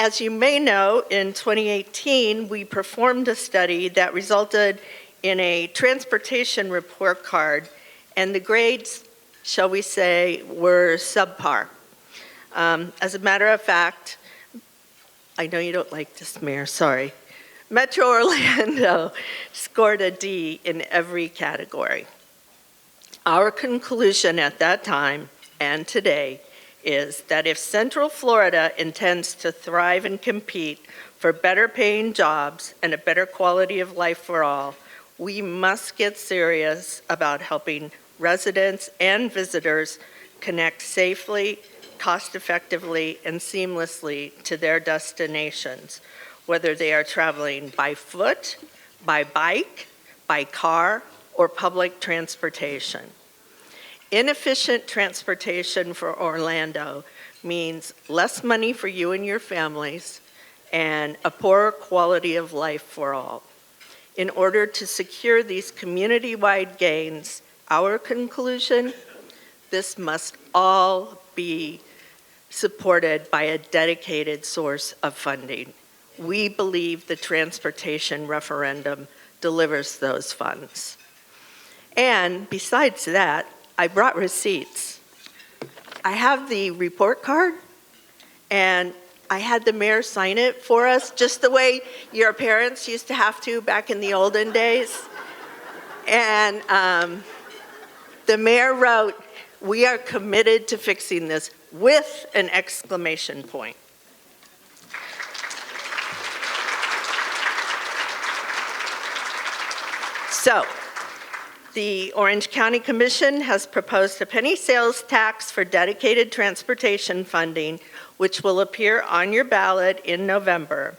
As you may know, in 2018, we performed a study that resulted in a transportation report card, and the grades, shall we say, were subpar. As a matter of fact, I know you don't like this, Mayor, sorry. Metro Orlando scored a D in every category. Our conclusion at that time and today is that if Central Florida intends to thrive and compete for better paying jobs and a better quality of life for all, we must get serious about helping residents and visitors connect safely, cost-effectively, and seamlessly to their destinations, whether they are traveling by foot, by bike, by car, or public transportation. Inefficient transportation for Orlando means less money for you and your families and a poorer quality of life for all. In order to secure these community-wide gains, our conclusion, this must all be supported by a dedicated source of funding. We believe the transportation referendum delivers those funds. And besides that, I brought receipts. I have the report card, and I had the mayor sign it for us, just the way your parents used to have to back in the olden days. And the mayor wrote, "We are committed to fixing this," with an exclamation point. So, the Orange County Commission has proposed a penny sales tax for dedicated transportation funding, which will appear on your ballot in November.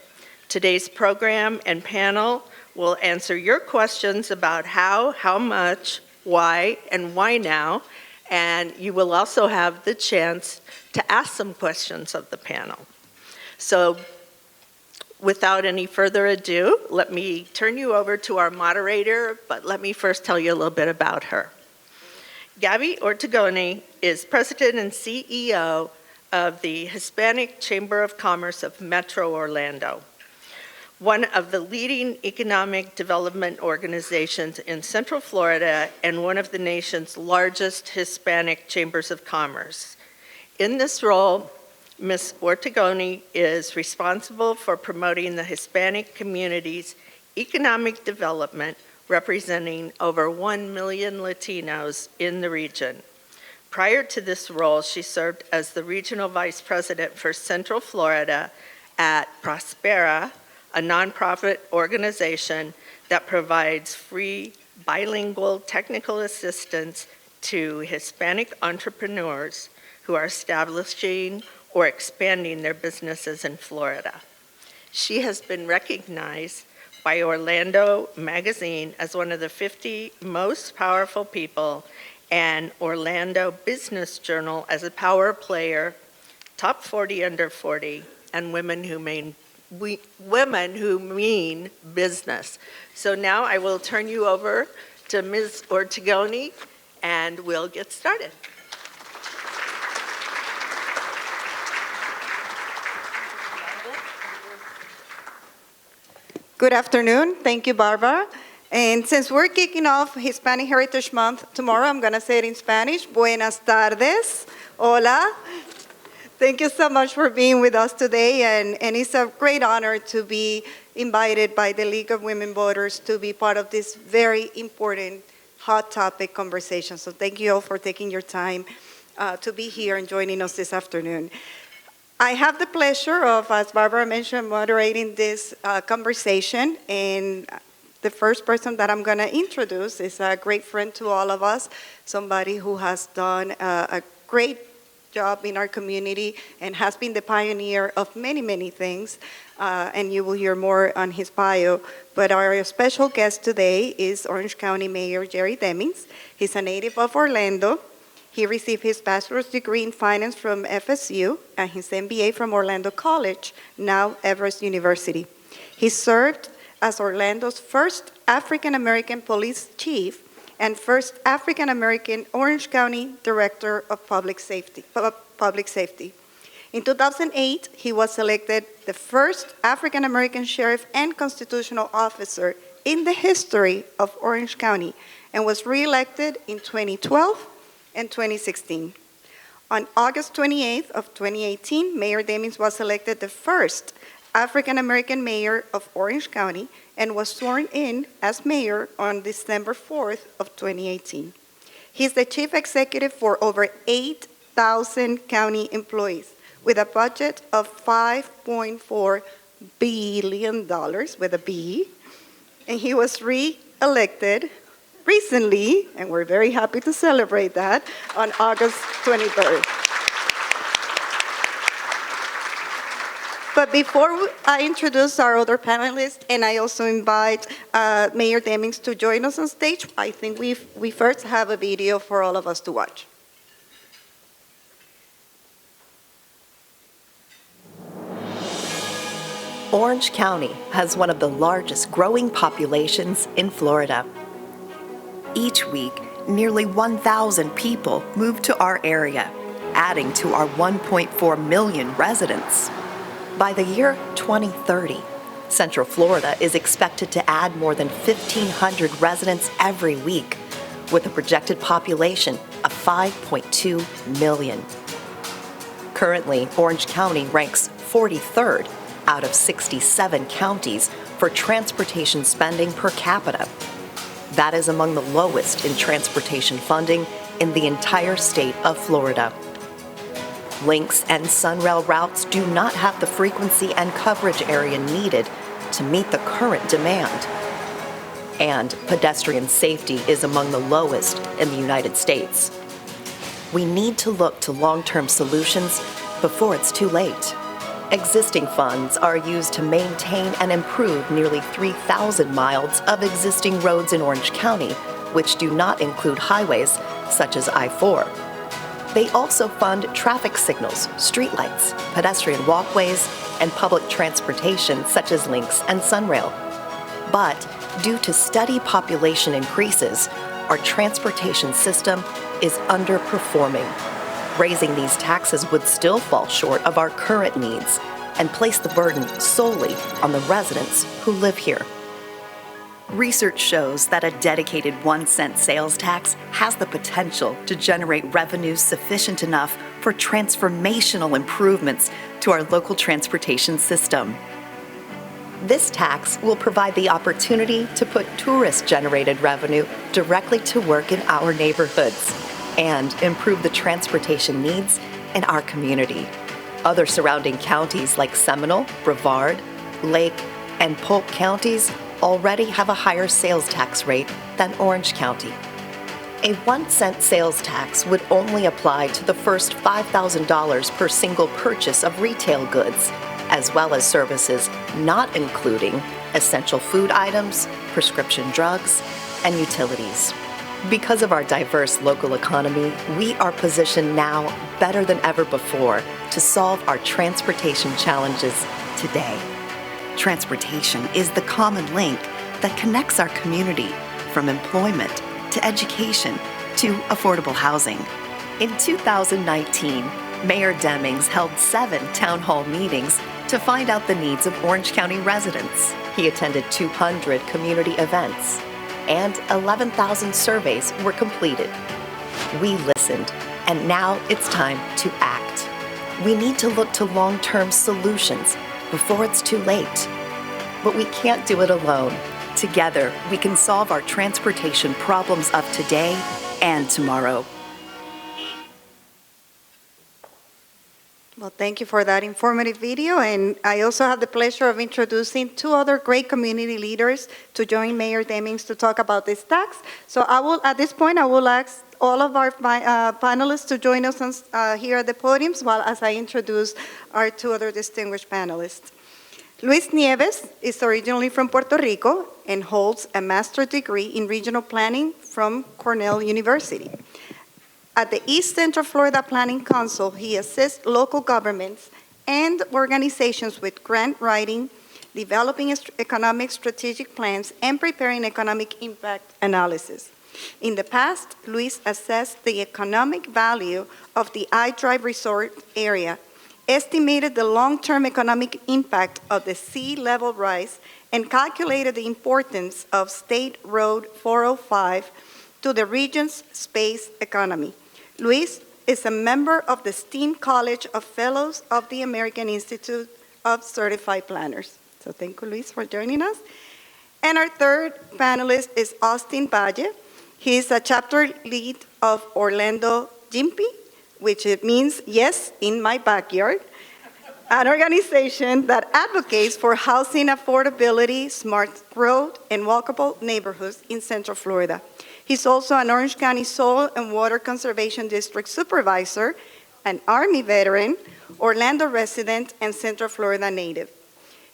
Today's program and panel will answer your questions about how much, why, and why now, and you will also have the chance to ask some questions of the panel. So, without any further ado, let me turn you over to our moderator, but let me first tell you a little bit about her. Gabi Ortigoni is President and CEO of the Hispanic Chamber of Commerce of Metro Orlando, one of the leading economic development organizations in Central Florida and one of the nation's largest Hispanic chambers of commerce. In this role, Ms. Ortigoni is responsible for promoting the Hispanic community's economic development, representing over 1 million Latinos in the region. Prior to this role, she served as the Regional Vice President for Central Florida at Prospera, a nonprofit organization that provides free bilingual technical assistance to Hispanic entrepreneurs who are establishing or expanding their businesses in Florida. She has been recognized by Orlando Magazine as one of the 50 most powerful people and Orlando Business Journal as a power player, top 40 under 40, and women who mean business. So now I will turn you over to Ms. Ortigoni, and we'll get started. Good afternoon. Thank you, Barbara. And since we're kicking off Hispanic Heritage Month tomorrow, I'm going to say it in Spanish. Buenas tardes. Hola. Thank you so much for being with us today. And it's a great honor to be invited by the League of Women Voters to be part of this very important hot topic conversation. So thank you all for taking your time to be here and joining us this afternoon. I have the pleasure of, as Barbara mentioned, moderating this conversation, and the first person that I'm going to introduce is a great friend to all of us, somebody who has done a great job in our community and has been the pioneer of many, many things, and you will hear more on his bio. But our special guest today is Orange County Mayor Jerry Demings. He's a native of Orlando. He received his bachelor's degree in finance from FSU and his MBA from Orlando College, now Everest University. He served as Orlando's first African-American police chief and first African-American Orange County Director of Public Safety. In 2008, he was elected the first African-American sheriff and constitutional officer in the history of Orange County and was re-elected in 2012 and 2016. On August 28th of 2018, Mayor Demings was elected the first African-American mayor of Orange County and was sworn in as mayor on December 4th of 2018. He's the chief executive for over 8,000 county employees with a budget of $5.4 billion with a B, and he was re-elected recently, and we're very happy to celebrate that, on August 23rd. But before I introduce our other panelists, and I also invite Mayor Demings to join us on stage, I think we first have a video for all of us to watch. Orange County has one of the largest growing populations in Florida. Each week, nearly 1,000 people move to our area, adding to our 1.4 million residents. By the year 2030, Central Florida is expected to add more than 1,500 residents every week, with a projected population of 5.2 million. Currently, Orange County ranks 43rd out of 67 counties for transportation spending per capita. That is among the lowest in transportation funding in the entire state of Florida. Lynx and Sunrail routes do not have the frequency and coverage area needed to meet the current demand. And pedestrian safety is among the lowest in the United States. We need to look to long-term solutions before it's too late. Existing funds are used to maintain and improve nearly 3,000 miles of existing roads in Orange County, which do not include highways such as I-4. They also fund traffic signals, streetlights, pedestrian walkways, and public transportation such as Lynx and Sunrail. But due to steady population increases, our transportation system is underperforming. Raising these taxes would still fall short of our current needs and place the burden solely on the residents who live here. Research shows that a dedicated 1-cent sales tax has the potential to generate revenues sufficient enough for transformational improvements to our local transportation system. This tax will provide the opportunity to put tourist-generated revenue directly to work in our neighborhoods and improve the transportation needs in our community. Other surrounding counties like Seminole, Brevard, Lake, and Polk counties already have a higher sales tax rate than Orange County. A 1-cent sales tax would only apply to the first $5,000 per single purchase of retail goods, as well as services not including essential food items, prescription drugs, and utilities. Because of our diverse local economy, we are positioned now better than ever before to solve our transportation challenges today. Transportation is the common link that connects our community from employment to education to affordable housing. In 2019, Mayor Demings held 7 town hall meetings to find out the needs of Orange County residents. He attended 200 community events, and 11,000 surveys were completed. We listened, and now it's time to act. We need to look to long-term solutions before it's too late. But we can't do it alone. Together, we can solve our transportation problems of today and tomorrow. Well, thank you for that informative video, and I also have the pleasure of introducing 2 other great community leaders to join Mayor Demings to talk about this tax. So at this point, I will ask all of our panelists to join us here at the podiums while as I introduce our 2 other distinguished panelists. Luis Nieves is originally from Puerto Rico and holds a master's degree in regional planning from Cornell University. At the East Central Florida Planning Council, he assists local governments and organizations with grant writing, developing economic strategic plans, and preparing economic impact analysis. In the past, Luis assessed the economic value of the I-Drive resort area estimated the long-term economic impact of the sea level rise, and calculated the importance of State Road 405 to the region's space economy. Luis is a member of the STEAM College of Fellows of the American Institute of Certified Planners. So thank you, Luis, for joining us. And our third panelist is Austin Valle. He is a chapter lead of Orlando GIMPI, which it means yes in my backyard, an organization that advocates for housing affordability, smart growth, and walkable neighborhoods in Central Florida. He's also an Orange County Soil and Water Conservation District Supervisor, an Army veteran, Orlando resident, and Central Florida native.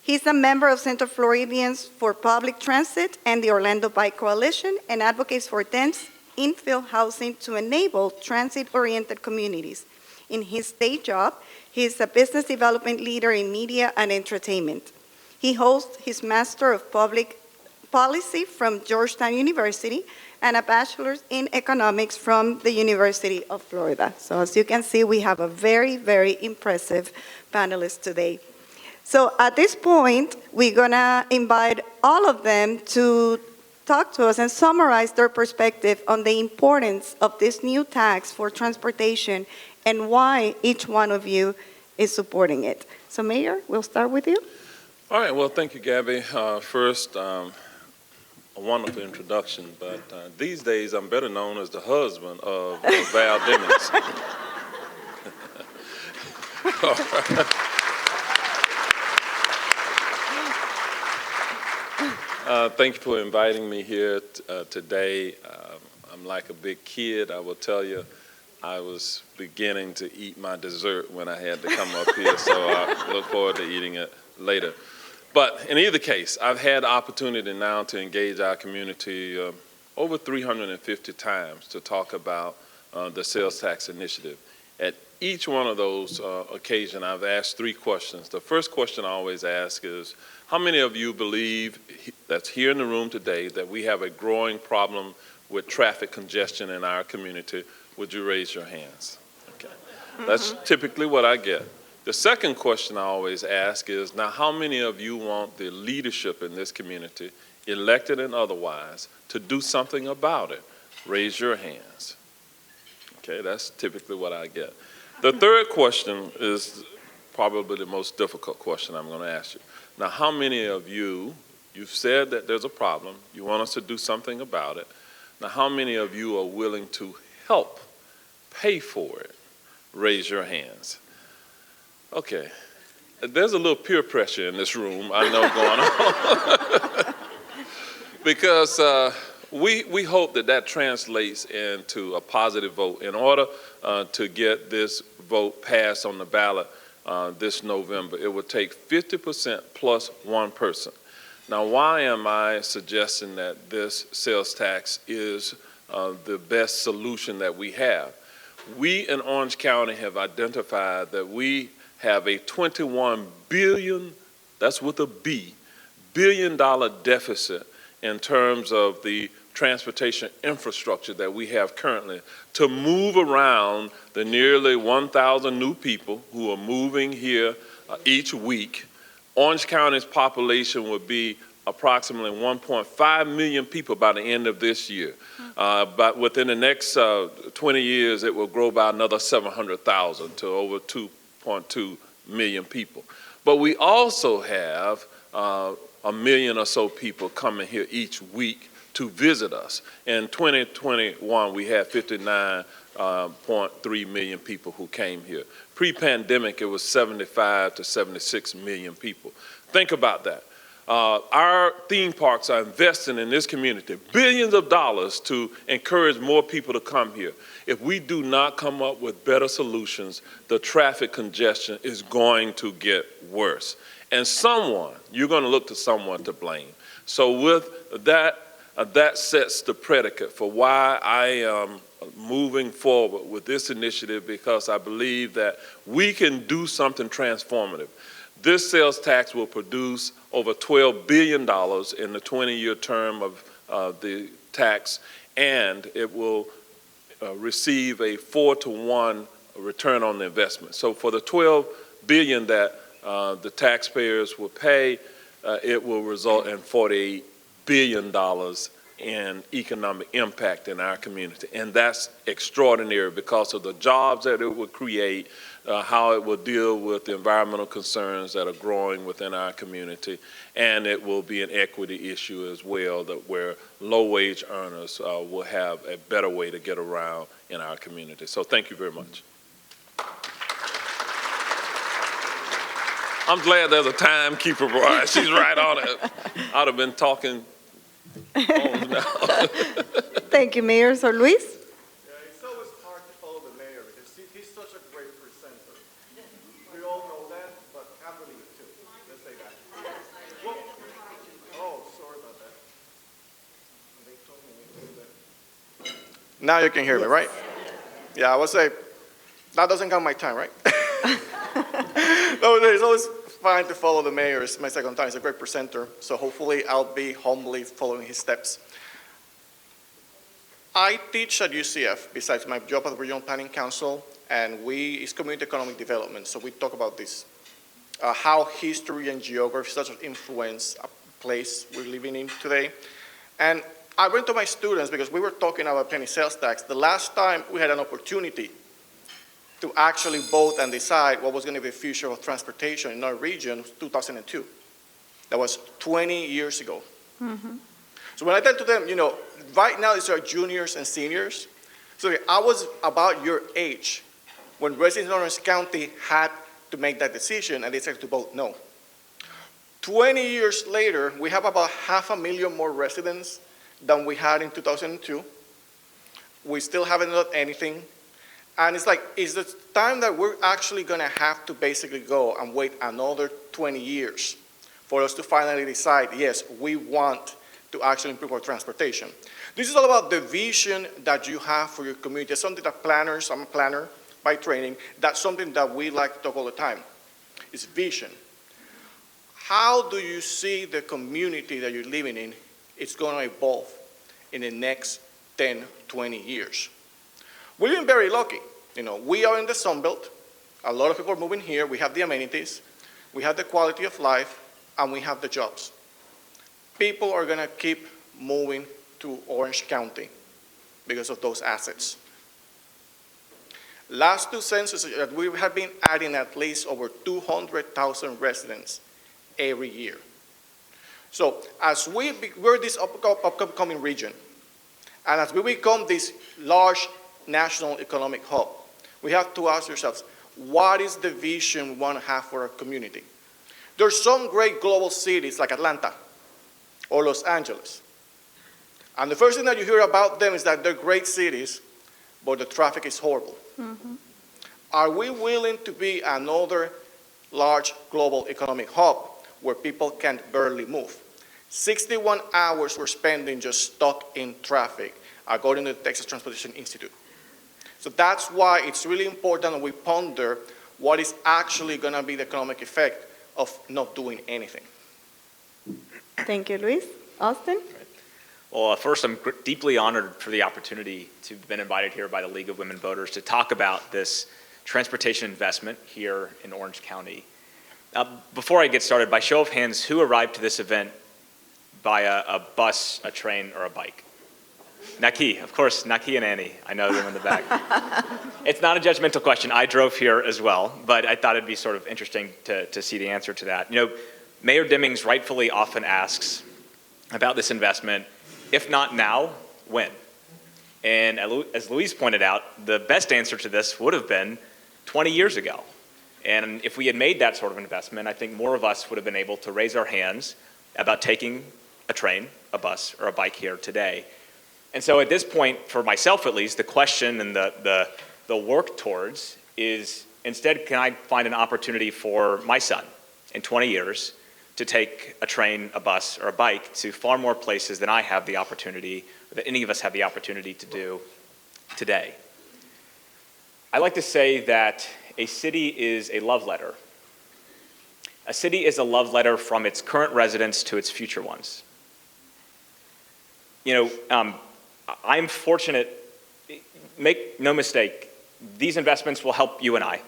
He's a member of Central Floridians for Public Transit and the Orlando Bike Coalition, and advocates for dense infill housing to enable transit-oriented communities. In his day job, he is a business development leader in media and entertainment. He holds his Master of Public Policy from Georgetown University and a bachelor's in economics from the University of Florida. So as you can see, we have a very, very impressive panelist today. So at this point, we're gonna invite all of them to talk to us and summarize their perspective on the importance of this new tax for transportation and why each one of you is supporting it. So Mayor, we'll start with you. All right, well, thank you, Gabby. First, a wonderful introduction, but these days I'm better known as the husband of Valle Demings. Thank you for inviting me here today. I'm like a big kid. I will tell you, I was beginning to eat my dessert when I had to come up here, so I look forward to eating it later. But in either case, I've had the opportunity now to engage our community over 350 times to talk about the sales tax initiative. At each one of those occasions, I've asked three questions. The first question I always ask is, how many of you believe that's here in the room today that we have a growing problem with traffic congestion in our community? Would you raise your hands? Okay. That's typically what I get. The second question I always ask is, now how many of you want the leadership in this community, elected and otherwise, to do something about it? Raise your hands. Okay, that's typically what I get. The third question is probably the most difficult question I'm going to ask you. Now, how many of you, you've said that there's a problem, you want us to do something about it. Now, how many of you are willing to help pay for it? Raise your hands. Okay, there's a little peer pressure in this room, I know, going on. Because we hope that that translates into a positive vote. In order to get this vote passed on the ballot this November, it would take 50% plus one person. Now, why am I suggesting that this sales tax is the best solution that we have? We in Orange County have identified that we have a $21 billion, that's with a B, billion-dollar deficit in terms of the transportation infrastructure that we have currently to move around the nearly 1,000 new people who are moving here each week. Orange County's population would be approximately 1.5 million people by the end of this year. But within the next 20 years, it will grow by another 700,000 to over 2.2 million people. But we also have a million or so people coming here each week to visit us. In 2021, we had 59.3 million people who came here. Pre-pandemic, it was 75 to 76 million people. Think about that. Our theme parks are investing in this community billions of dollars to encourage more people to come here. If we do not come up with better solutions, the traffic congestion is going to get worse. And someone, you're going to look to someone to blame. So with that, that sets the predicate for why I am moving forward with this initiative, because I believe that we can do something transformative. This sales tax will produce over $12 billion in the 20-year term of the tax, and it will receive a 4-to-1 return on the investment. So for the $12 billion that the taxpayers will pay, it will result in $48 billion in economic impact in our community. And that's extraordinary because of the jobs that it will create, how it will deal with the environmental concerns that are growing within our community, and it will be an equity issue as well, that where low-wage earners will have a better way to get around in our community. So thank you very much. I'm glad there's a timekeeper, Brian. She's right on it. I'd have been talking on now. Thank you, Mayor. So Luis? Yeah, it's always hard to follow the mayor because he's such a great presenter. We all know that, but I believe it too. Let's say that. Well, oh, sorry about that. They told me to do that. Now you can hear me, right? Yeah, I would say that doesn't count my time, right? No, it's always fine to follow the mayor. It's my second time. He's a great presenter, so hopefully I'll be humbly following his steps. I teach at UCF, besides my job at the Regional Planning Council, and it's community economic development, so we talk about this, how history and geography such as influence a place we're living in today. And I went to my students because we were talking about penny sales tax. The last time we had an opportunity to actually vote and decide what was going to be the future of transportation in our region was 2002. That was 20 years ago. Mm-hmm. So when I tell to them, you know, right now these are juniors and seniors. So I was about your age when residents in Orange County had to make that decision and they decided to vote no. 20 years later, we have about 500,000 more residents than we had in 2002. We still haven't done anything. And it's like, is the time that we're actually going to have to basically go and wait another 20 years for us to finally decide, yes, we want to actually improve our transportation. This is all about the vision that you have for your community. It's something that planners, I'm a planner by training, that's something that we like to talk all the time. It's vision. How do you see the community that you're living in is going to evolve in the next 10, 20 years? We've been very lucky. You know, we are in the Sun Belt. A lot of people are moving here. We have the amenities. We have the quality of life, and we have the jobs. People are going to keep moving to Orange County because of those assets. Last two censuses, we have been adding at least over 200,000 residents every year. So as we're this upcoming region, and as we become this large national economic hub, we have to ask ourselves, what is the vision we want to have for our community? There's some great global cities like Atlanta or Los Angeles. And the first thing that you hear about them is that they're great cities, but the traffic is horrible. Mm-hmm. Are we willing to be another large global economic hub where people can barely move? 61 hours we're spending just stuck in traffic, according to the Texas Transportation Institute. So that's why it's really important that we ponder what is actually going to be the economic effect of not doing anything. Thank you, Luis. Austin? Well, first, I'm deeply honored for the opportunity to have been invited here by the League of Women Voters to talk about this transportation investment here in Orange County. Before I get started, by show of hands, who arrived to this event by a bus, a train, or a bike? Naki, of course, Naki and Annie. I know them in the back. It's not a judgmental question. I drove here as well, but I thought it'd be sort of interesting to see the answer to that. You know, Mayor Demings rightfully often asks about this investment, if not now, when? And as Luis pointed out, the best answer to this would have been 20 years ago. And if we had made that sort of investment, I think more of us would have been able to raise our hands about taking a train, a bus, or a bike here today. And so at this point, for myself at least, the question and the work towards is, instead, can I find an opportunity for my son in 20 years to take a train, a bus, or a bike to far more places than I have the opportunity, or that any of us have the opportunity to do today? I like to say that a city is a love letter. A city is a love letter from its current residents to its future ones. You know, I'm fortunate, make no mistake, these investments will help you and I,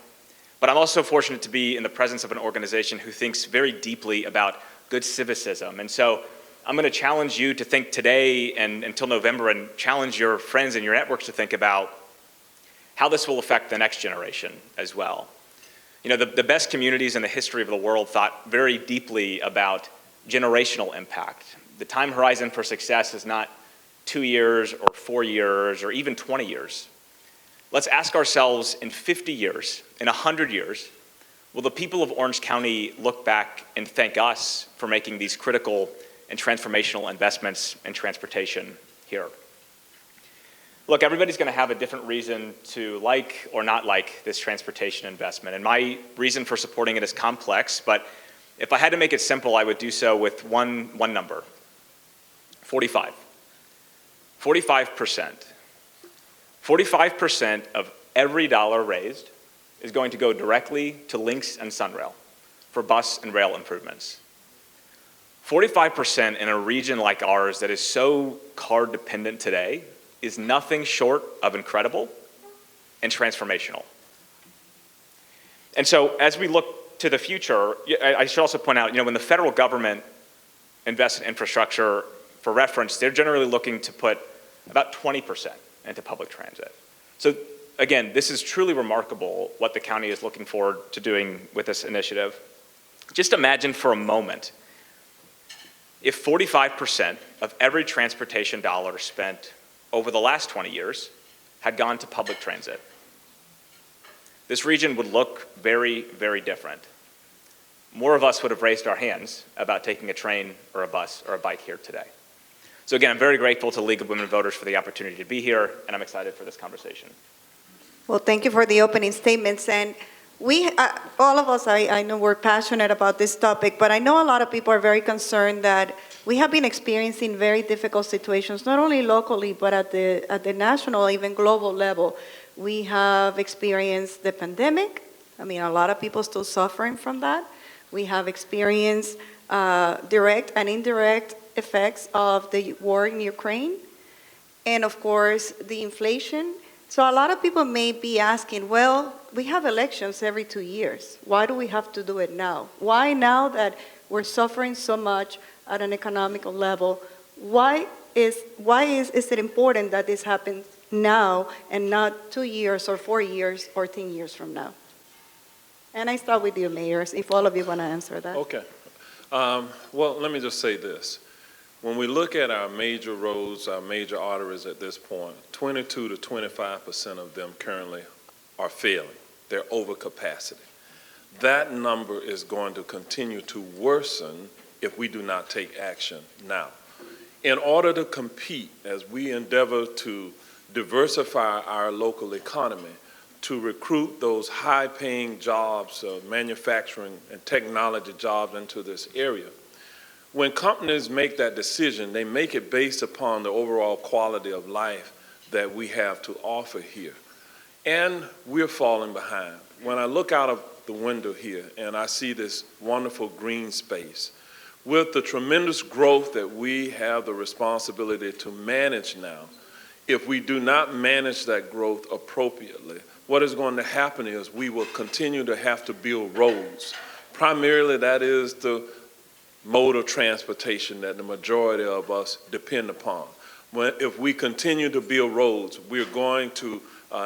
But I'm also fortunate to be in the presence of an organization who thinks very deeply about good civicism. And so I'm going to challenge you to think today and until November, and challenge your friends and your networks to think about how this will affect the next generation as well. You know, the best communities in the history of the world thought very deeply about generational impact. The time horizon for success is not 2 years or 4 years or even 20 years. Let's ask ourselves, in 50 years, in 100 years, will the people of Orange County look back and thank us for making these critical and transformational investments in transportation here? Look, everybody's going to have a different reason to like or not like this transportation investment, and my reason for supporting it is complex, but if I had to make it simple, I would do so with one number: 45. 45%. 45% of every dollar raised is going to go directly to Lynx and Sunrail for bus and rail improvements. 45% in a region like ours that is so car dependent today is nothing short of incredible and transformational. And so as we look to the future, I should also point out, you know, when the federal government invests in infrastructure, for reference, they're generally looking to put about 20% into public transit. So again, this is truly remarkable what the county is looking forward to doing with this initiative. Just imagine for a moment if 45% of every transportation dollar spent over the last 20 years had gone to public transit. This region would look very, very different. More of us would have raised our hands about taking a train or a bus or a bike here today. So again, I'm very grateful to League of Women Voters for the opportunity to be here, and I'm excited for this conversation. Well, thank you for the opening statements. And we, all of us, I know we're passionate about this topic, but I know a lot of people are very concerned that we have been experiencing very difficult situations, not only locally, but at the national, even global level. We have experienced the pandemic. I mean, a lot of people still suffering from that. We have experienced direct and indirect effects of the war in Ukraine, and of course, the inflation. So a lot of people may be asking, well, we have elections every 2 years. Why do we have to do it now? Why now that we're suffering so much at an economical level? Why is it important that this happens now and not 2 years or 4 years or 10 years from now? And I start with you, mayors, if all of you want to answer that. Okay. Well, let me just say this. When we look at our major roads, our major arteries at this point, 22 to 25% of them currently are failing. They're over capacity. That number is going to continue to worsen if we do not take action now. In order to compete, as we endeavor to diversify our local economy, to recruit those high-paying jobs, manufacturing and technology jobs into this area, when companies make that decision, they make it based upon the overall quality of life that we have to offer here. And we're falling behind. When I look out of the window here and I see this wonderful green space, with the tremendous growth that we have the responsibility to manage now, if we do not manage that growth appropriately, what is going to happen is we will continue to have to build roads. Primarily, that is the mode of transportation that the majority of us depend upon. If we continue to build roads, we're going to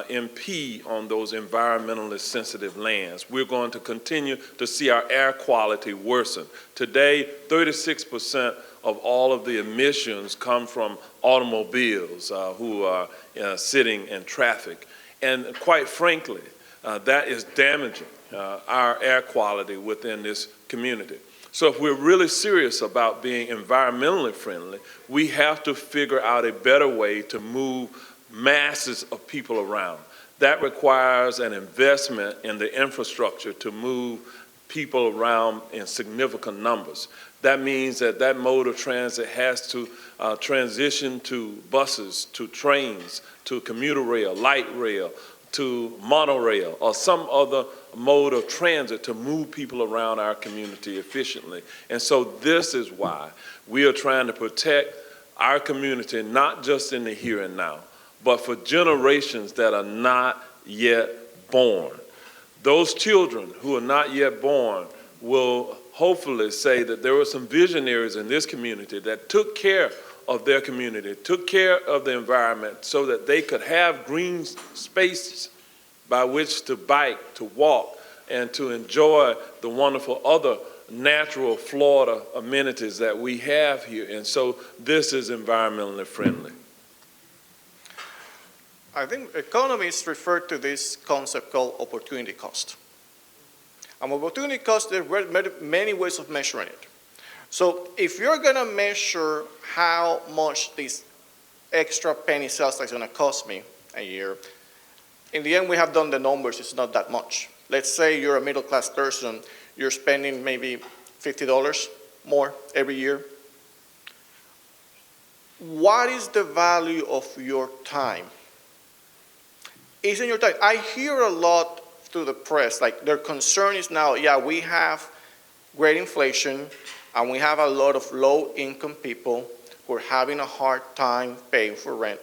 impede on those environmentally sensitive lands. We're going to continue to see our air quality worsen. Today, 36% of all of the emissions come from automobiles who are sitting in traffic. And quite frankly, that is damaging our air quality within this community. So if we're really serious about being environmentally friendly, we have to figure out a better way to move masses of people around. That requires an investment in the infrastructure to move people around in significant numbers. That means that that mode of transit has to transition to buses, to trains, to commuter rail, light rail, to monorail, or some other mode of transit to move people around our community efficiently. And so this is why we are trying to protect our community, not just in the here and now, but for generations that are not yet born. those children who are not yet born will hopefully say that there were some visionaries in this community that took care of their community, took care of the environment so that they could have green spaces by which to bike, to walk, and to enjoy the wonderful other natural Florida amenities that we have here. And so this is environmentally friendly. I think economists refer to this concept called opportunity cost. And opportunity cost, there are many ways of measuring it. So if you're going to measure how much this extra penny sales tax is going to cost me a year, in the end we have done the numbers, it's not that much. Let's say you're a middle-class person, you're spending maybe $50 more every year. What is the value of your time? Isn't your time? I hear a lot through the press, like their concern is now, yeah, we have great inflation and we have a lot of low-income people who are having a hard time paying for rent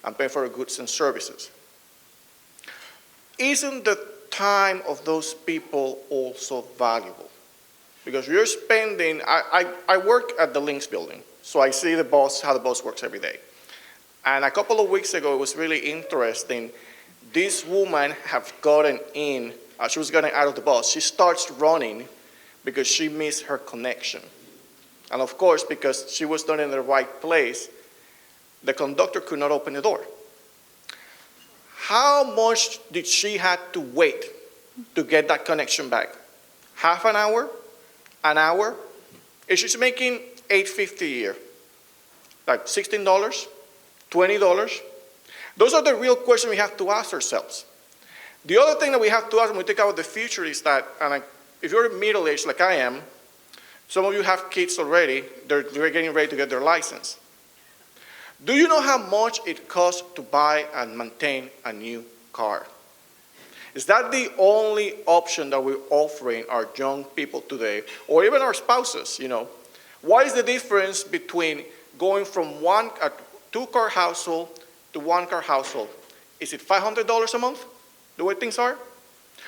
and paying for goods and services. Isn't the time of those people also valuable? Because you're spending, I work at the Links building, so I see the bus, how the bus works every day. And a couple of weeks ago, it was really interesting. This woman have gotten in, she was getting out of the bus. She starts running because she missed her connection. And of course, because she was not in the right place, the conductor could not open the door. How much did she have to wait to get that connection back? Half an hour? An hour? If she's making $8.50 a year, like $16, $20, those are the real questions we have to ask ourselves. The other thing that we have to ask when we think about the future is that, and if you're middle-aged like I am, some of you have kids already, they're getting ready to get their license. Do you know how much it costs to buy and maintain a new car? Is that the only option that we're offering our young people today, or even our spouses, you know? What is the difference between going from a two-car household to one-car household? Is it $500 a month, the way things are?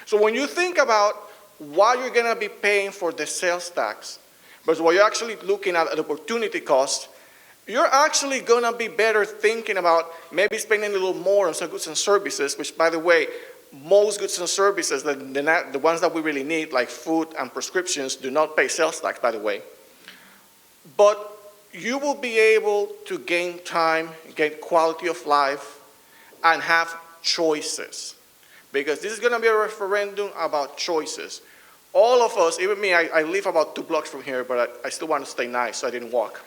So when you think about what you're gonna be paying for the sales tax, versus what you're actually looking at the opportunity cost, you're actually gonna be better thinking about maybe spending a little more on some goods and services, which, by the way, most goods and services, the ones that we really need, like food and prescriptions, do not pay sales tax, by the way. But you will be able to gain time, gain quality of life, and have choices. Because this is gonna be a referendum about choices. All of us, even me, I live about 2 blocks from here, but I still want to stay nice, so I didn't walk.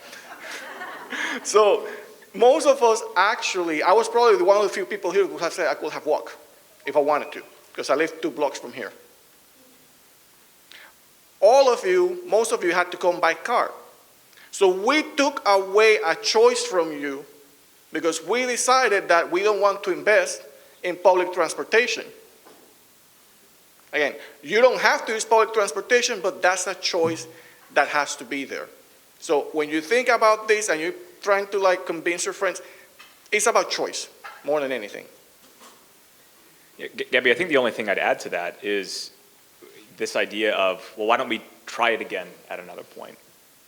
So most of us actually, I was probably one of the few people here who have said I could have walked if I wanted to, because I live 2 blocks from here. All of you, most of you had to come by car. So we took away a choice from you because we decided that we don't want to invest in public transportation. Again, you don't have to use public transportation, but that's a choice that has to be there. So when you think about this and you're trying to convince your friends, it's about choice more than anything. Yeah, Gabi, I think the only thing I'd add to that is this idea of, well, why don't we try it again at another point?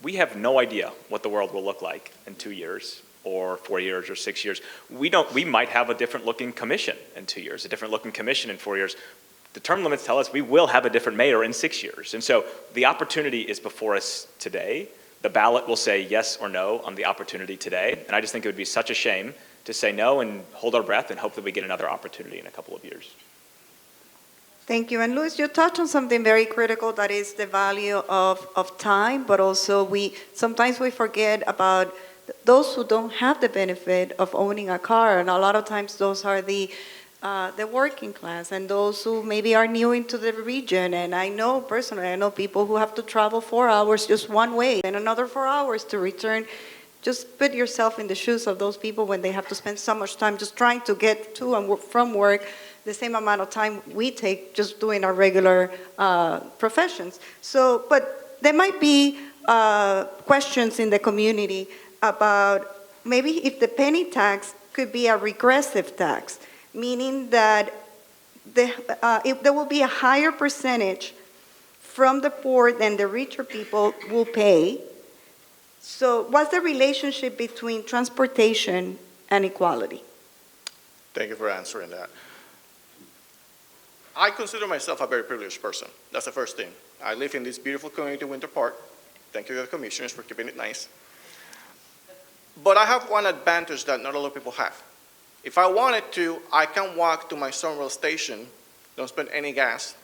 We have no idea what the world will look like in 2 years or 4 years or 6 years. We might have a different looking commission in 2 years, a different looking commission in 4 years. The term limits tell us we will have a different mayor in 6 years. And so the opportunity is before us today. The ballot will say yes or no on the opportunity today. And I just think it would be such a shame to say no and hold our breath and hope that we get another opportunity in a couple of years. Thank you. And Luis, you touched on something very critical, that is the value of time, but also sometimes we forget about those who don't have the benefit of owning a car. And a lot of times those are the working class and those who maybe are new into the region. And I know personally, people who have to travel 4 hours just one way and another 4 hours to return. Just put yourself in the shoes of those people when they have to spend so much time just trying to get to and from work, the same amount of time we take just doing our regular professions. So, but there might be questions in the community about maybe if the penny tax could be a regressive tax, meaning that there will be a higher percentage from the poor than the richer people will pay. So what's the relationship between transportation and equality? Thank you for answering that. I consider myself a very privileged person. That's the first thing. I live in this beautiful community, Winter Park. Thank you to the commissioners for keeping it nice. But I have one advantage that not a lot of people have. If I wanted to, I can walk to my Sunrail station, don't spend any gas,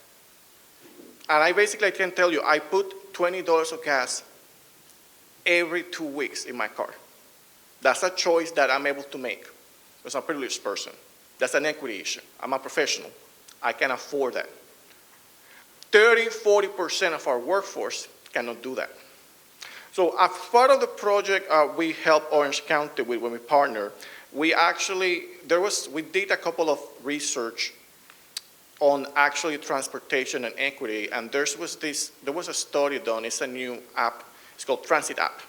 and I basically can tell you I put $20 of gas every 2 weeks in my car. That's a choice that I'm able to make as a privileged person. That's an equity issue. I'm a professional. I can afford that. 30–40% of our workforce cannot do that. So as part of the project we helped Orange County with when we partner, we did a couple of research on actually transportation and equity, and there was a study done. It's a new app. It's called Transit App.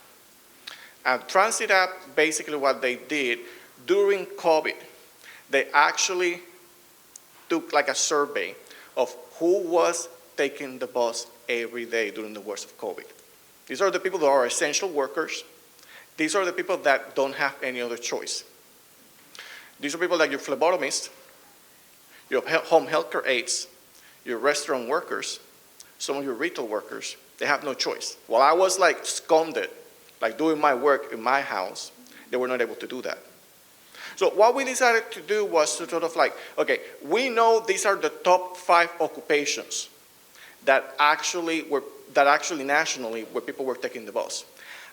And Transit App, basically what they did during COVID, they actually took like a survey of who was taking the bus every day during the worst of COVID. These are the people that are essential workers. These are the people that don't have any other choice. These are people like your phlebotomists, your home healthcare aides, your restaurant workers, some of your retail workers. They have no choice. While I was like seconded, like doing my work in my house, they were not able to do that. So what we decided to do was to sort of like, okay, we know these are the top 5 occupations that actually nationally where people were taking the bus.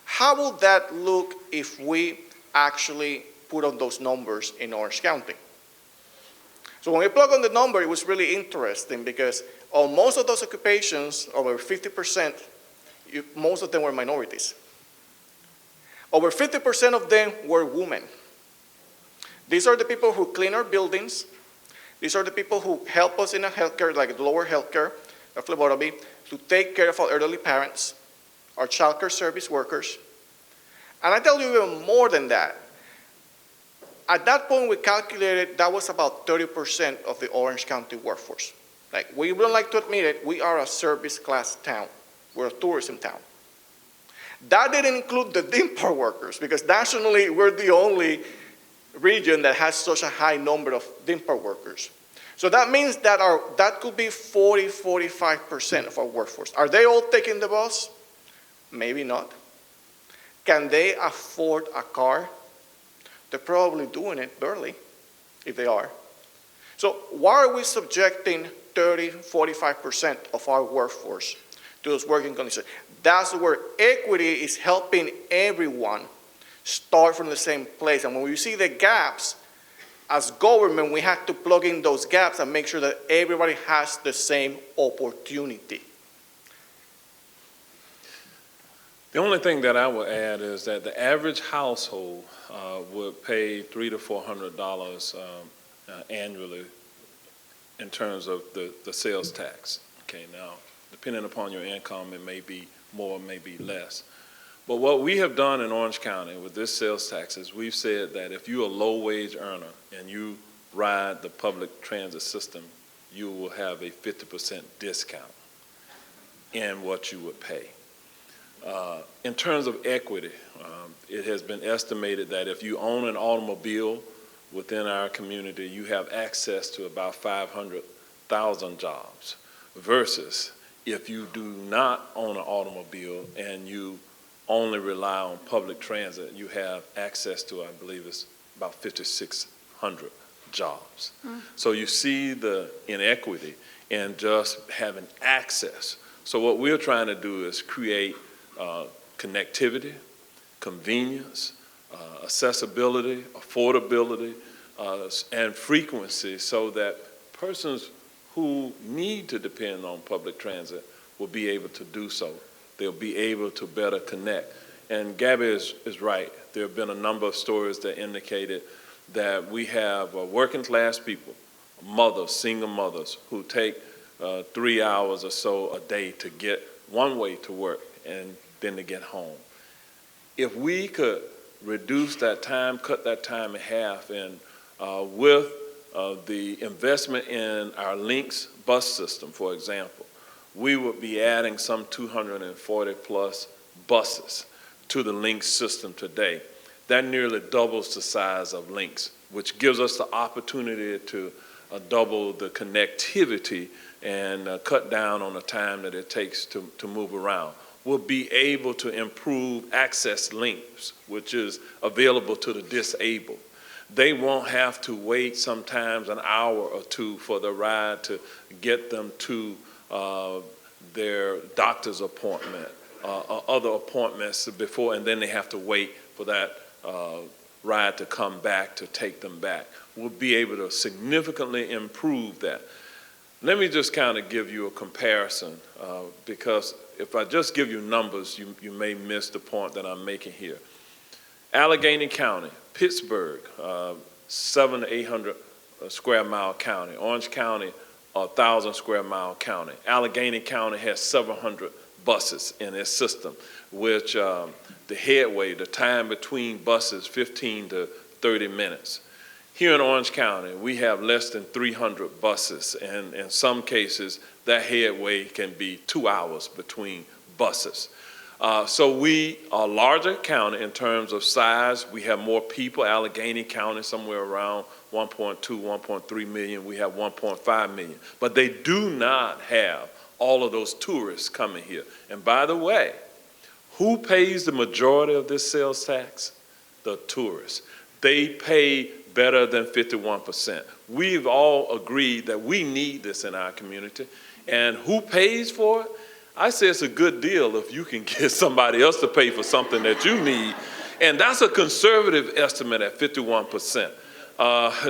How will that look if we actually put on those numbers in Orange County? So when we plug on the number, it was really interesting because on most of those occupations, over 50%, most of them were minorities. Over 50% of them were women. These are the people who clean our buildings. These are the people who help us in a healthcare, like lower healthcare, phlebotomy, to take care of our elderly parents, our child care service workers. And I tell you even more than that. At that point, we calculated that was about 30% of the Orange County workforce. Like, we wouldn't like to admit it, we are a service class town. We're a tourism town. That didn't include the DIMPAR workers, because nationally, we're the only region that has such a high number of DIMPAR workers. So that means that that could be 40–45% of our workforce. Are they all taking the bus? Maybe not. Can they afford a car? They're probably doing it barely, if they are. So why are we subjecting 30–45% of our workforce to those working conditions? That's where equity is helping everyone start from the same place. And when we see the gaps, as government, we have to plug in those gaps and make sure that everybody has the same opportunity. The only thing that I would add is that the average household would pay $300 to $400 annually in terms of the sales tax. Okay, now, depending upon your income, it may be more, may be less. But what we have done in Orange County with this sales tax is we've said that if you're a low-wage earner and you ride the public transit system, you will have a 50% discount in what you would pay. In terms of equity, it has been estimated that if you own an automobile within our community, you have access to about 500,000 jobs, versus if you do not own an automobile and you only rely on public transit, you have access to, I believe it's about 5,600 jobs. So you see the inequity in just having access. So what we're trying to do is create connectivity, convenience, accessibility, affordability, and frequency, so that persons who need to depend on public transit will be able to do so. They'll be able to better connect. And Gabi is right. There have been a number of stories that indicated that we have working class people, mothers, single mothers, who take 3 hours or so a day to get one way to work and then to get home. If we could reduce that time, cut that time in half, and with the investment in our Links bus system, for example, we would be adding some 240 plus buses to the Links system today. That nearly doubles the size of Links, which gives us the opportunity to double the connectivity and cut down on the time that it takes to move around. We'll be able to improve access links, which is available to the disabled. They won't have to wait sometimes an hour or two for the ride to get them to their doctor's appointment or other appointments before, and then they have to wait for that ride to come back to take them back. We'll be able to significantly improve that. Let me just kind of give you a comparison because if I just give you numbers, you may miss the point that I'm making here. Allegheny County, Pittsburgh, 700 to 800 square mile county. Orange County, 1,000 square mile county. Allegheny County has several hundred buses in its system, which the headway, the time between buses, 15 to 30 minutes. Here in Orange County, we have less than 300 buses, and in some cases, that headway can be 2 hours between buses. So we are a larger county in terms of size. We have more people. Allegheny County, somewhere around 1.2, 1.3 million. We have 1.5 million. But they do not have all of those tourists coming here. And by the way, who pays the majority of this sales tax? The tourists. They pay better than 51%. We've all agreed that we need this in our community. And who pays for it? I say it's a good deal if you can get somebody else to pay for something that you need. And that's a conservative estimate at 51%.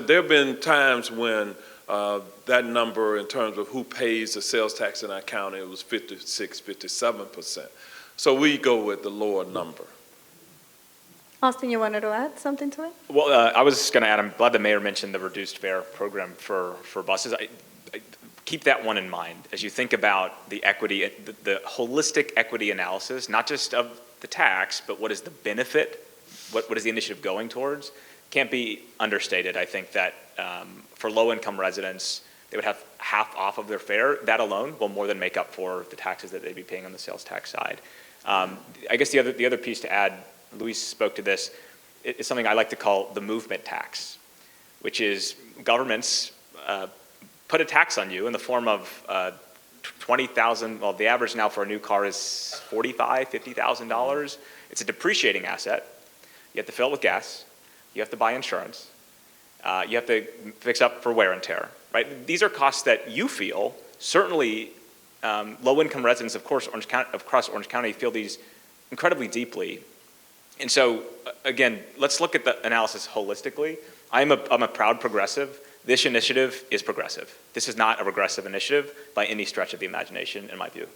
There have been times when that number in terms of who pays the sales tax in our county, it was 56, 57%. So we go with the lower number. Austin, you wanted to add something to it? Well, I was going to add, I'm glad the mayor mentioned the reduced fare program for buses. I keep that one in mind as you think about the equity, the holistic equity analysis, not just of the tax, but what is the benefit, what is the initiative going towards, can't be understated. I think that for low-income residents, they would have half off of their fare. That alone will more than make up for the taxes that they'd be paying on the sales tax side. I guess the other piece to add, Luis spoke to this, is something I like to call the movement tax, which is governments put a tax on you in the form of $20,000. Well, the average now for a new car is $45,000, $50,000. It's a depreciating asset. You have to fill it with gas. You have to buy insurance. You have to fix up for wear and tear. Right? These are costs that you feel. Certainly, low-income residents, of course, across Orange County feel these incredibly deeply. And so, again, let's look at the analysis holistically. I'm a proud progressive. This initiative is progressive. This is not a regressive initiative by any stretch of the imagination, in my view.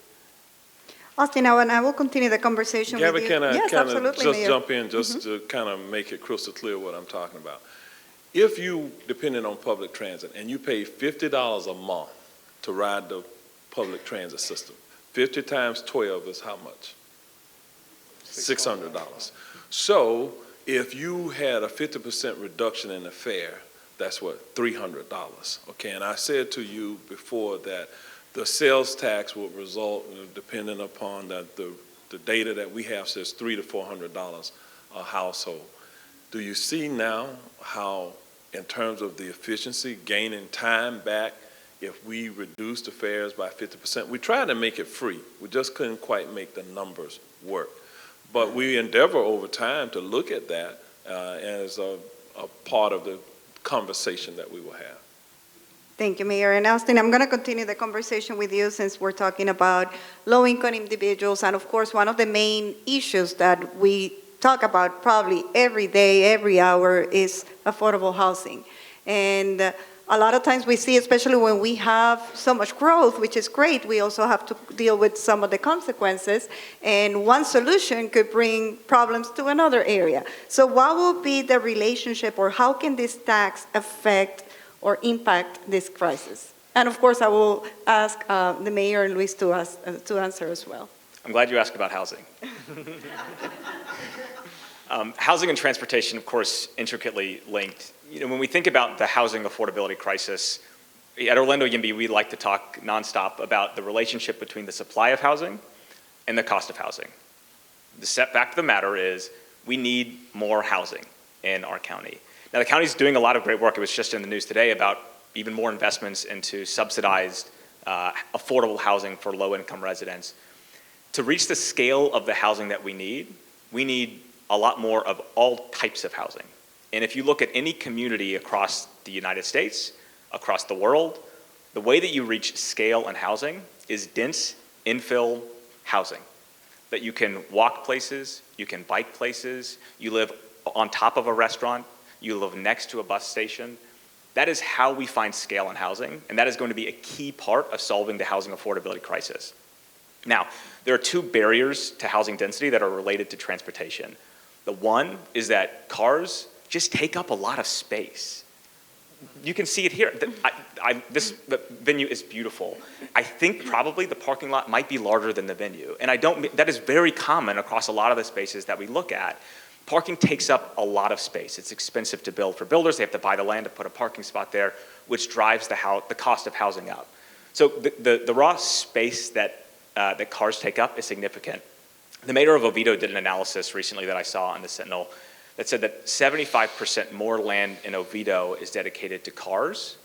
Austin, now, and I will continue the conversation Gabby, with you. can I Yes, kind of absolutely, just Mayor. jump in just to kind of make it crystal clear what I'm talking about? If you depended on public transit and you pay $50 a month to ride the public transit system, 50 times 12 is how much? $600. So if you had a 50% reduction in the fare, that's what, $300. Okay, and I said to you before that the sales tax would result, depending upon the data that we have, says $300 to $400 a household. Do you see now how, in terms of the efficiency, gaining time back, if we reduce the fares by 50%? We tried to make it free. We just couldn't quite make the numbers work. But we endeavor over time to look at that as a part of the conversation that we will have. Thank you, Mayor. And Austin, I'm going to continue the conversation with you since we're talking about low-income individuals. And of course, one of the main issues that we talk about probably every day, every hour is affordable housing. And a lot of times we see, especially when we have so much growth, which is great, we also have to deal with some of the consequences. And one solution could bring problems to another area. So what will be the relationship, or how can this tax affect or impact this crisis? And of course, I will ask the mayor and Luis to answer as well. I'm glad you asked about housing. Housing and transportation, of course, intricately linked. When we think about the housing affordability crisis, at Orlando YIMBY, we like to talk nonstop about the relationship between the supply of housing and the cost of housing. The fact of the matter is we need more housing in our county. Now, the county's doing a lot of great work. It was just in the news today about even more investments into subsidized, affordable housing for low-income residents. To reach the scale of the housing that we need a lot more of all types of housing. And if you look at any community across the United States, across the world, the way that you reach scale in housing is dense infill housing. That you can walk places, you can bike places, you live on top of a restaurant, you live next to a bus station. That is how we find scale in housing, and that is going to be a key part of solving the housing affordability crisis. Now, there are two barriers to housing density that are related to transportation. The one is that cars just take up a lot of space. You can see it here. The venue is beautiful. I think probably the parking lot might be larger than the venue. And that is very common across a lot of the spaces that we look at. Parking takes up a lot of space. It's expensive to build for builders. They have to buy the land to put a parking spot there, which drives the cost of housing up. So the raw space that cars take up is significant. The mayor of Oviedo did an analysis recently that I saw on the Sentinel that said that 75% more land in Oviedo is dedicated to cars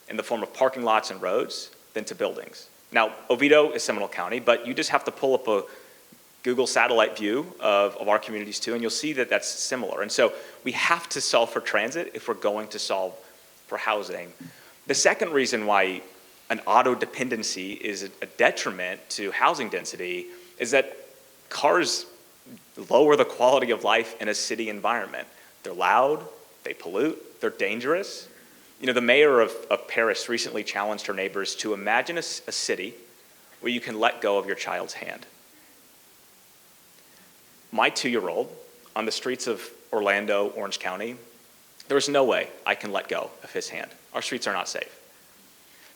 in the form of parking lots and roads than to buildings. Now, Oviedo is Seminole County, but you just have to pull up a Google satellite view of our communities too, and you'll see that that's similar. And so we have to solve for transit if we're going to solve for housing. The second reason why an auto dependency is a detriment to housing density is that cars lower the quality of life in a city environment. They're loud, they pollute, they're dangerous. The mayor of Paris recently challenged her neighbors to imagine a city where you can let go of your child's hand. My 2-year-old on the streets of Orlando, Orange County, there's no way I can let go of his hand. Our streets are not safe.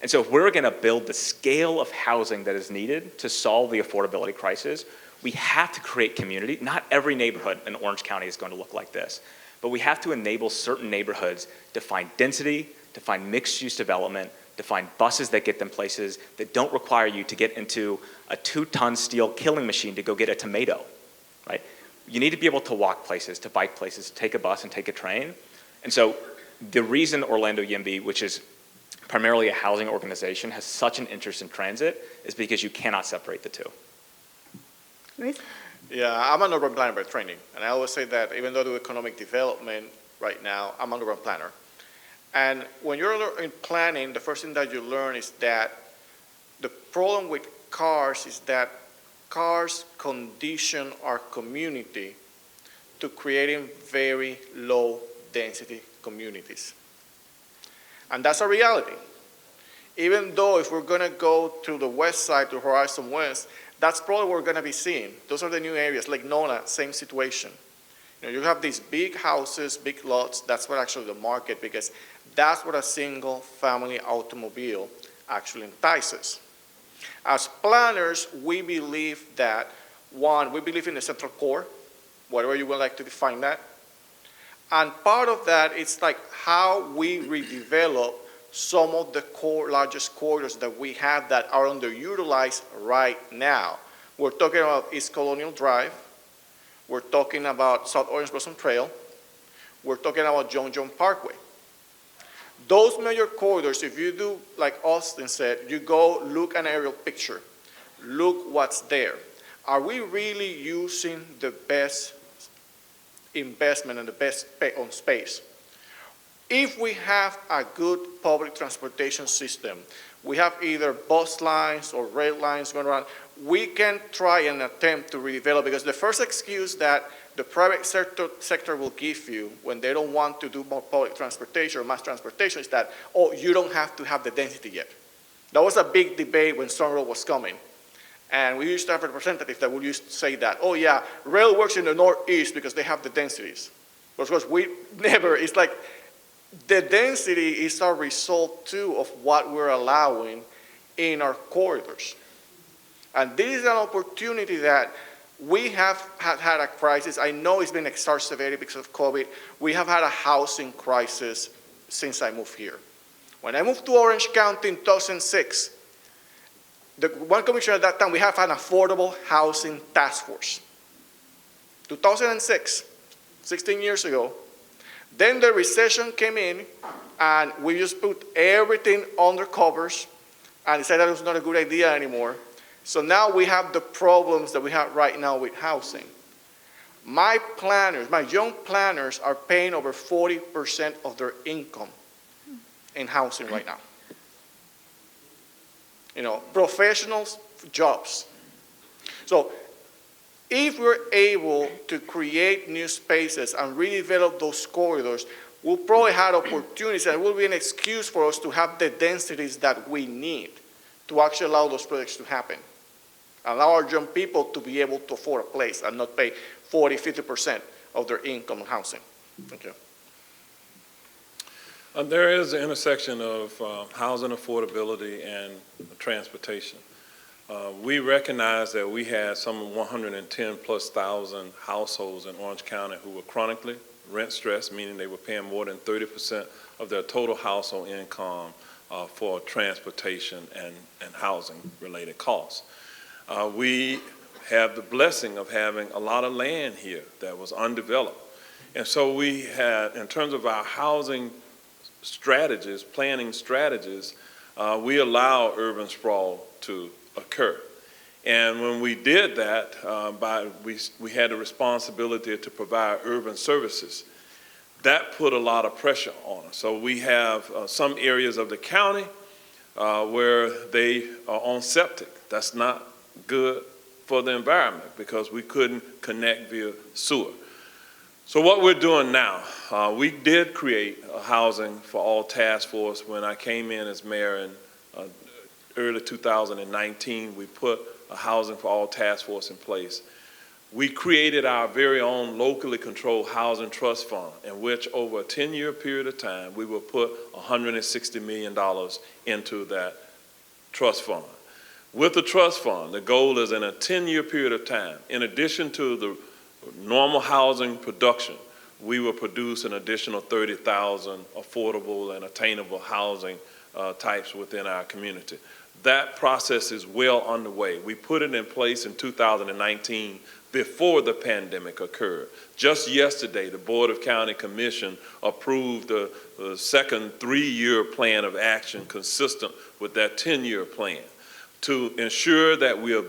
And so if we're gonna build the scale of housing that is needed to solve the affordability crisis, we have to create community. Not every neighborhood in Orange County is going to look like this, but we have to enable certain neighborhoods to find density, to find mixed-use development, to find buses that get them places that don't require you to get into a 2-ton steel killing machine to go get a tomato, right? You need to be able to walk places, to bike places, to take a bus and take a train. And so the reason Orlando YIMBY, which is primarily a housing organization, has such an interest in transit is because you cannot separate the two. Luis? Yeah, I'm an urban planner by training, and I always say that even though I do economic development right now, I'm an urban planner. And when you're in planning, the first thing that you learn is that the problem with cars is that cars condition our community to creating very low density communities. And that's a reality. Even though if we're gonna go to the west side, to Horizon West, that's probably what we're gonna be seeing. Those are the new areas, like Nona, same situation. You have these big houses, big lots, that's what actually the market, because that's what a single family automobile actually entices. As planners, we believe that, one, we believe in the central core, whatever you would like to define that. And part of that is like how we redevelop some of the largest corridors that we have that are underutilized right now. We're talking about East Colonial Drive. We're talking about South Orange Blossom Trail. We're talking about John John Parkway. Those major corridors, if you do like Austin said, you go look an aerial picture, look what's there. Are we really using the best investment and the best on space? If we have a good public transportation system, we have either bus lines or rail lines going around, we can try and attempt to redevelop, because the first excuse that the private sector will give you when they don't want to do more public transportation or mass transportation is that, oh, you don't have to have the density yet. That was a big debate when Stone Road was coming. And we used to have representatives that would used to say that, oh yeah, rail works in the Northeast because they have the densities. But of course, we never, it's like, the density is a result too of what we're allowing in our corridors. And this is an opportunity that we have had a crisis. I know it's been exacerbated because of COVID. We have had a housing crisis since I moved here. When I moved to Orange County in 2006, the one commissioner at that time, we have an affordable housing task force. 2006, 16 years ago. Then the recession came in, and we just put everything under covers and decided that it was not a good idea anymore. So now we have the problems that we have right now with housing. My planners, my young planners are paying over 40% of their income in housing right now. You know, professionals, jobs. So if we're able to create new spaces and redevelop those corridors, we'll probably have opportunities, and it will be an excuse for us to have the densities that we need to actually allow those projects to happen. Allow our young people to be able to afford a place and not pay 40, 50% of their income on housing. Thank you. There is an intersection of housing affordability and transportation. We recognize that we had some 110 plus thousand households in Orange County who were chronically rent stressed, meaning they were paying more than 30% of their total household income for transportation and housing related costs. We have the blessing of having a lot of land here that was undeveloped. And so we had, in terms of our housing strategies, planning strategies, we allow urban sprawl to occur. And when we did that, we had a responsibility to provide urban services. That put a lot of pressure on us. So we have some areas of the county where they are on septic. That's not good for the environment because we couldn't connect via sewer. So what we're doing now, we did create a housing for all task force when I came in as mayor in early 2019. We put a housing for all task force in place. We created our very own locally controlled housing trust fund, in which over a 10-year period of time, we will put $160 million into that trust fund. With the trust fund, the goal is in a 10-year period of time, in addition to the normal housing production, we will produce an additional 30,000 affordable and attainable housing types within our community. That process is well underway. We put it in place in 2019 before the pandemic occurred. Just yesterday, the Board of County Commission approved the second 3-year plan of action consistent with that 10-year plan to ensure that we are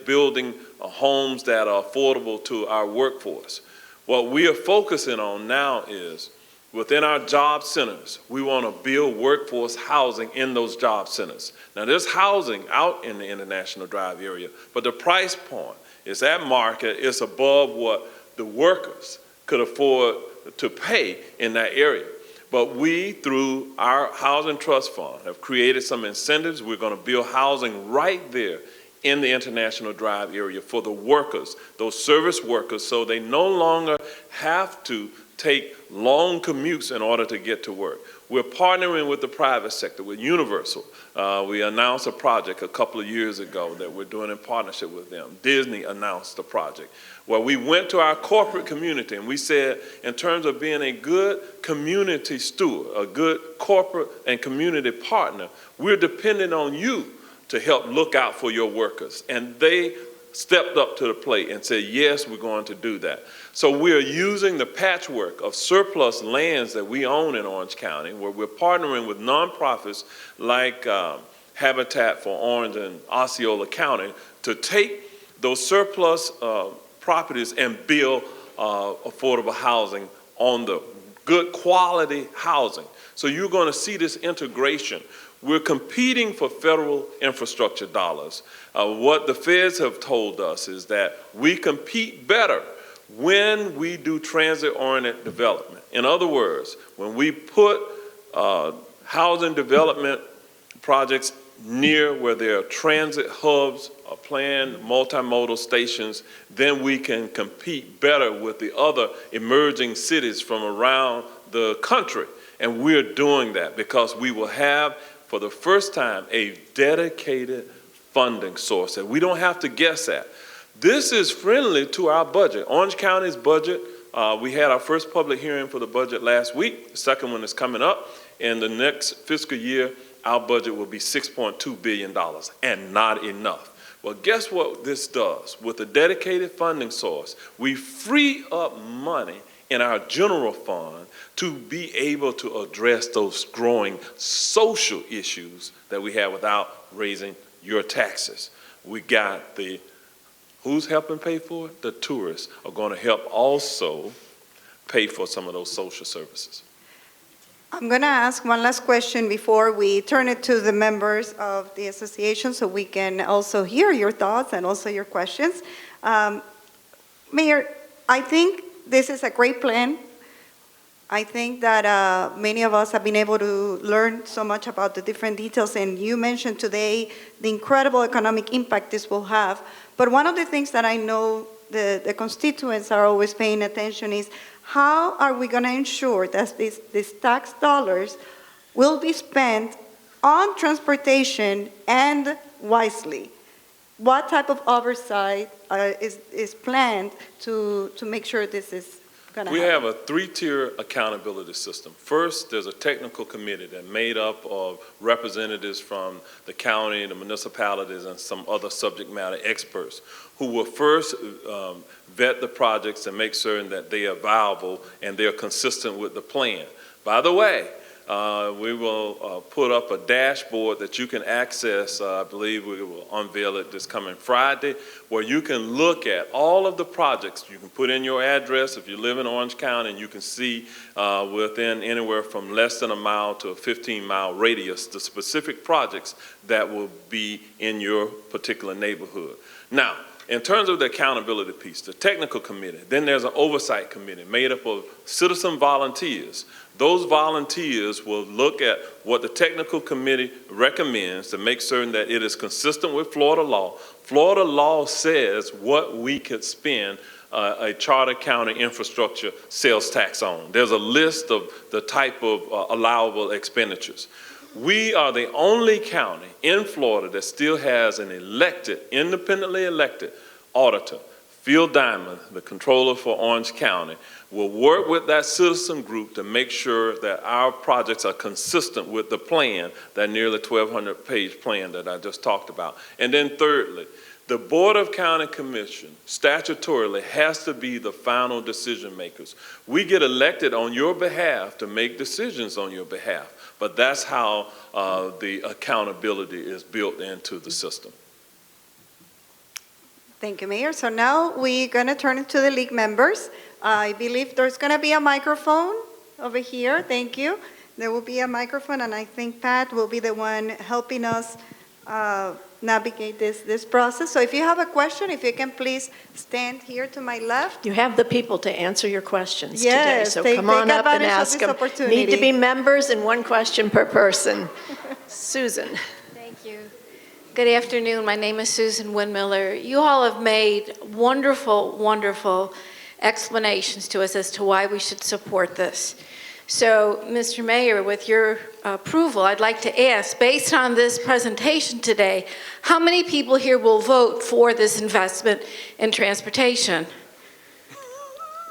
building homes that are affordable to our workforce. What we are focusing on now is within our job centers, we want to build workforce housing in those job centers. Now there's housing out in the International Drive area, but the price point is at market, it's above what the workers could afford to pay in that area. But we, through our Housing Trust Fund, have created some incentives. We're going to build housing right there in the International Drive area for the workers, those service workers, so they no longer have to take long commutes in order to get to work. We're partnering with the private sector, with Universal. We announced a project a couple of years ago that we're doing in partnership with them. Disney announced a project where we went to our corporate community and we said, in terms of being a good community steward, a good corporate and community partner, we're dependent on you to help look out for your workers. And they stepped up to the plate and said, yes, we're going to do that. So we're using the patchwork of surplus lands that we own in Orange County, where we're partnering with nonprofits like Habitat for Orange and Osceola County to take those surplus properties and build affordable housing on the good quality housing. So you're going to see this integration. We're competing for federal infrastructure dollars. What the feds have told us is that we compete better when we do transit-oriented development. In other words, when we put housing development projects near where there are transit hubs or planned multimodal stations, then we can compete better with the other emerging cities from around the country. And we're doing that because we will have, for the first time, a dedicated funding source that we don't have to guess at. This is friendly to our budget. Orange County's budget, we had our first public hearing for the budget last week. The second one is coming up. In the next fiscal year, our budget will be $6.2 billion, and not enough. Well, guess what this does? With a dedicated funding source, we free up money in our general fund to be able to address those growing social issues that we have without raising your taxes. We got the, who's helping pay for it? The tourists are going to help also pay for some of those social services. I'm going to ask one last question before we turn it to the members of the association so we can also hear your thoughts and also your questions. Mayor, I think this is a great plan. I think that many of us have been able to learn so much about the different details, and you mentioned today the incredible economic impact this will have. But one of the things that I know the constituents are always paying attention is how are we going to ensure that these tax dollars will be spent on transportation and wisely? What type of oversight is planned to make sure this is going to happen? We have a three-tier accountability system. First, there's a technical committee that's made up of representatives from the county, the municipalities, and some other subject matter experts who will first vet the projects and make certain that they are viable and they're consistent with the plan. By the way, we will put up a dashboard that you can access. I believe we will unveil it this coming Friday, where you can look at all of the projects. You can put in your address if you live in Orange County, and you can see within anywhere from less than a mile to a 15-mile radius the specific projects that will be in your particular neighborhood. Now, in terms of the accountability piece, the technical committee, then there's an oversight committee made up of citizen volunteers. Those volunteers will look at what the technical committee recommends to make certain that it is consistent with Florida law. Florida law says what we could spend a charter county infrastructure sales tax on. There's a list of the type of allowable expenditures. We are the only county in Florida that still has an elected, independently elected auditor. Phil Diamond, the controller for Orange County, will work with that citizen group to make sure that our projects are consistent with the plan, that nearly 1,200-page plan that I just talked about. And then thirdly, the Board of County Commission statutorily has to be the final decision makers. We get elected on your behalf to make decisions on your behalf, but that's how the accountability is built into the system. Thank you, Mayor. So now we're going to turn it to the league members. I believe there's going to be a microphone over here. Thank you. There will be a microphone, and I think Pat will be the one helping us navigate this process. So if you have a question, if you can please stand here to my left. You have the people to answer your questions Yes, today, so come on up and advantage of ask this them. opportunity. Need to be members and one question per person. Susan. Thank you. Good afternoon. My name is Susan Windmiller. You all have made wonderful, wonderful explanations to us as to why we should support this. So, Mr. Mayor, with your approval, I'd like to ask, based on this presentation today, how many people here will vote for this investment in transportation?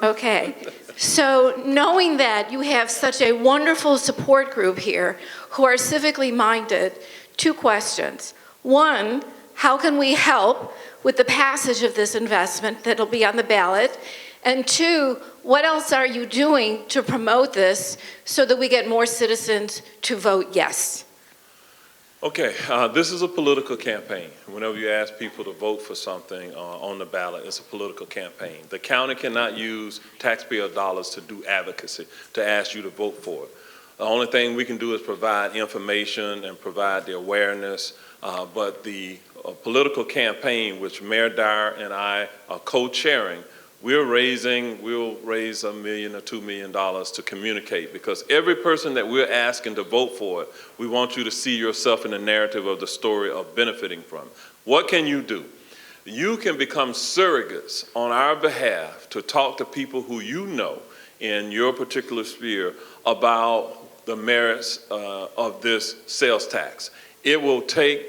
Okay. So, knowing that you have such a wonderful support group here who are civically minded, two questions. One, how can we help with the passage of this investment that'll be on the ballot? And two, what else are you doing to promote this so that we get more citizens to vote yes? Okay, this is a political campaign. Whenever you ask people to vote for something on the ballot, it's a political campaign. The county cannot use taxpayer dollars to do advocacy, to ask you to vote for it. The only thing we can do is provide information and provide the awareness, but the political campaign, which Mayor Dyer and I are co-chairing, we'll raise $1 million or $2 million to communicate, because every person that we're asking to vote for it, we want you to see yourself in the narrative of the story of benefiting from. What can you do? You can become surrogates on our behalf to talk to people who you know in your particular sphere about the merits of this sales tax. It will take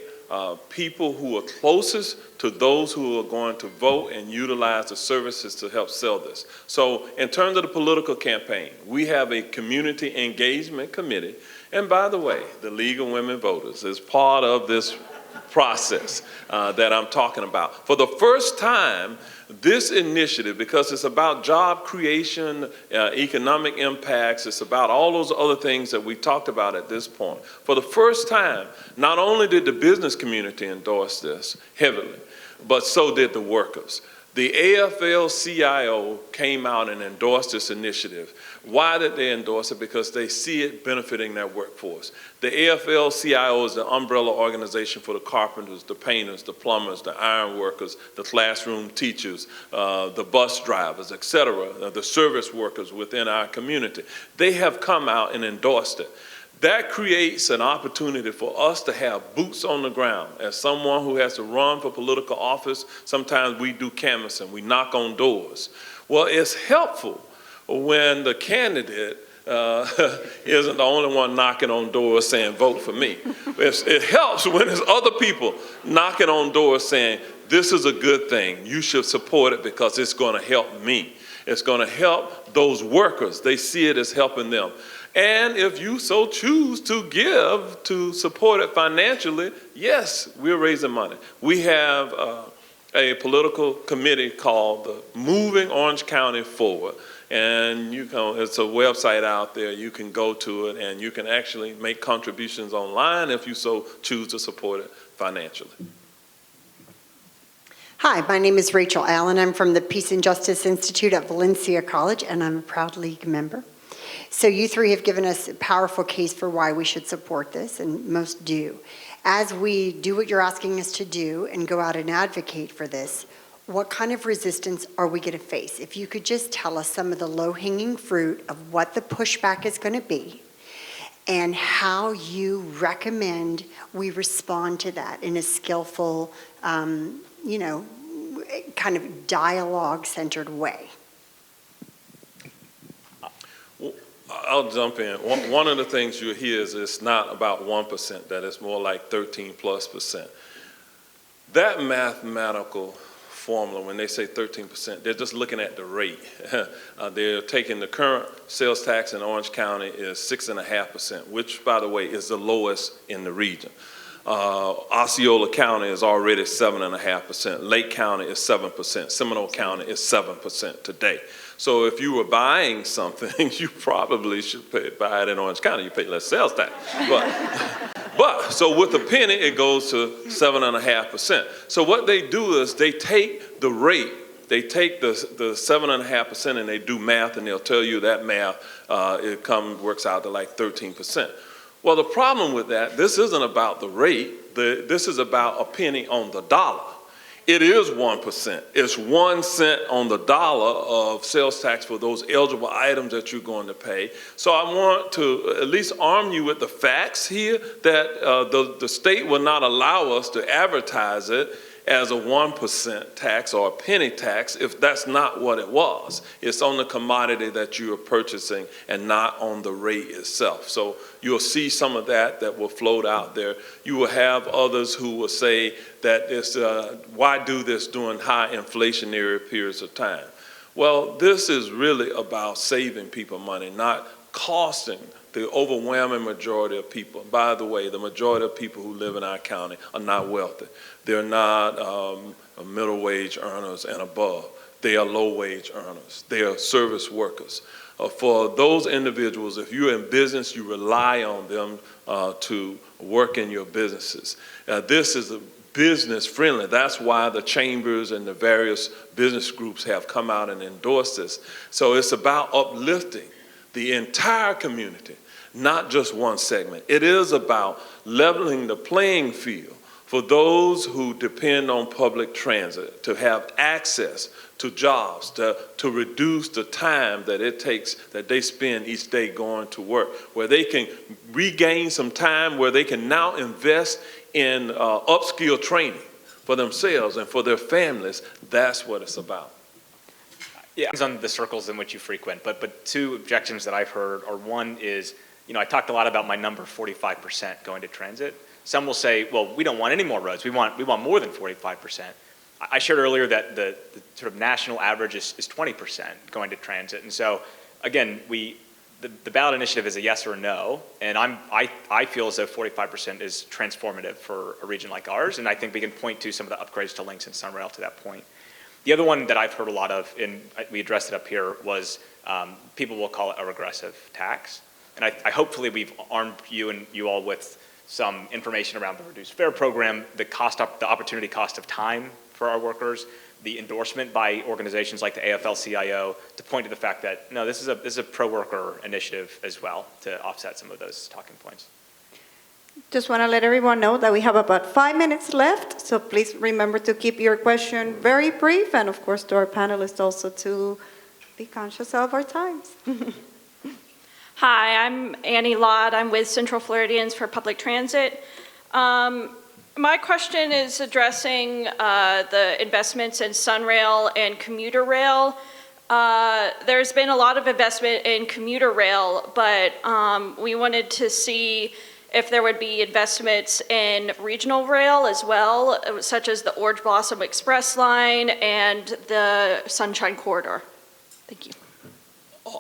people who are closest to those who are going to vote and utilize the services to help sell this. So in terms of the political campaign, we have a community engagement committee. And by the way, the League of Women Voters is part of this process that I'm talking about. For the first time, this initiative, because it's about job creation, economic impacts, it's about all those other things that we talked about at this point. For the first time, not only did the business community endorse this heavily, but so did the workers. The AFL-CIO came out and endorsed this initiative. Why did they endorse it? Because they see it benefiting their workforce. The AFL-CIO is the umbrella organization for the carpenters, the painters, the plumbers, the iron workers, the classroom teachers, the bus drivers, et cetera, the service workers within our community. They have come out and endorsed it. That creates an opportunity for us to have boots on the ground. As someone who has to run for political office, sometimes we do canvassing, we knock on doors. Well, it's helpful when the candidate isn't the only one knocking on doors saying, vote for me. It helps when there's other people knocking on doors saying, this is a good thing, you should support it because it's going to help me. It's going to help those workers. They see it as helping them. And if you so choose to give to support it financially, yes, we're raising money. We have a political committee called the Moving Orange County Forward. And it's a website out there. You can go to it and you can actually make contributions online if you so choose to support it financially. Hi, my name is Rachel Allen. I'm from the Peace and Justice Institute at Valencia College, and I'm a proud League member. So you three have given us a powerful case for why we should support this, and most do. As we do what you're asking us to do and go out and advocate for this, what kind of resistance are we going to face? If you could just tell us some of the low-hanging fruit of what the pushback is going to be and how you recommend we respond to that in a skillful, kind of dialogue-centered way. I'll jump in. One of the things you hear is it's not about 1%, that it's more like 13+%. That mathematical formula, when they say 13%, they're just looking at the rate. They're taking the current sales tax in Orange County is 6.5%, which, by the way, is the lowest in the region. Osceola County is already 7.5%. Lake County is 7%. Seminole County is 7% today. So if you were buying something, you probably should buy it in Orange County. You pay less sales tax. But so with a penny, it goes to 7.5%. So what they do is they take the rate, they take the 7.5% and they do math, and they'll tell you that math works out to like 13%. Well, the problem with that, this isn't about the rate. This is about a penny on the dollar. It is 1%. It's 1 cent on the dollar of sales tax for those eligible items that you're going to pay. So I want to at least arm you with the facts here that the state will not allow us to advertise it as a 1% tax or a penny tax if that's not what it was. It's on the commodity that you are purchasing and not on the rate itself. So you'll see some of that will float out there. You will have others who will say that it's, why do this during high inflationary periods of time? Well, this is really about saving people money, not costing the overwhelming majority of people. By the way, the majority of people who live in our county are not wealthy. They're not middle wage earners and above. They are low wage earners. They are service workers. For those individuals, if you're in business, you rely on them to work in your businesses. This is a business friendly. That's why the chambers and the various business groups have come out and endorsed this. So it's about uplifting the entire community, not just one segment. It is about leveling the playing field for those who depend on public transit to have access to jobs, to reduce the time that it takes, that they spend each day going to work, where they can regain some time, where they can now invest in upskill training for themselves and for their families. That's what it's about. Yeah, it's on the circles in which you frequent, but two objections that I've heard are, one is I talked a lot about my number, 45% going to transit. Some will say, well, we don't want any more roads. We want more than 45%. I shared earlier that the sort of national average is 20% going to transit. And so, again, the ballot initiative is a yes or a no, and I feel as though 45% is transformative for a region like ours, and I think we can point to some of the upgrades to links and Sunrail to that point. The other one that I've heard a lot of, and we addressed it up here, was people will call it a regressive tax. And I hopefully we've armed you and you all with some information around the reduced fare program, the opportunity cost of time for our workers, the endorsement by organizations like the AFL-CIO to point to the fact that, no, this is a pro-worker initiative as well to offset some of those talking points. Just want to let everyone know that we have about 5 minutes left, so please remember to keep your question very brief, and of course to our panelists also to be conscious of our times. Hi, I'm Annie Lott. I'm with Central Floridians for Public Transit. My question is addressing the investments in Sunrail and commuter rail. There's been a lot of investment in commuter rail, but we wanted to see if there would be investments in regional rail as well, such as the Orange Blossom Express line and the Sunshine Corridor. Thank you.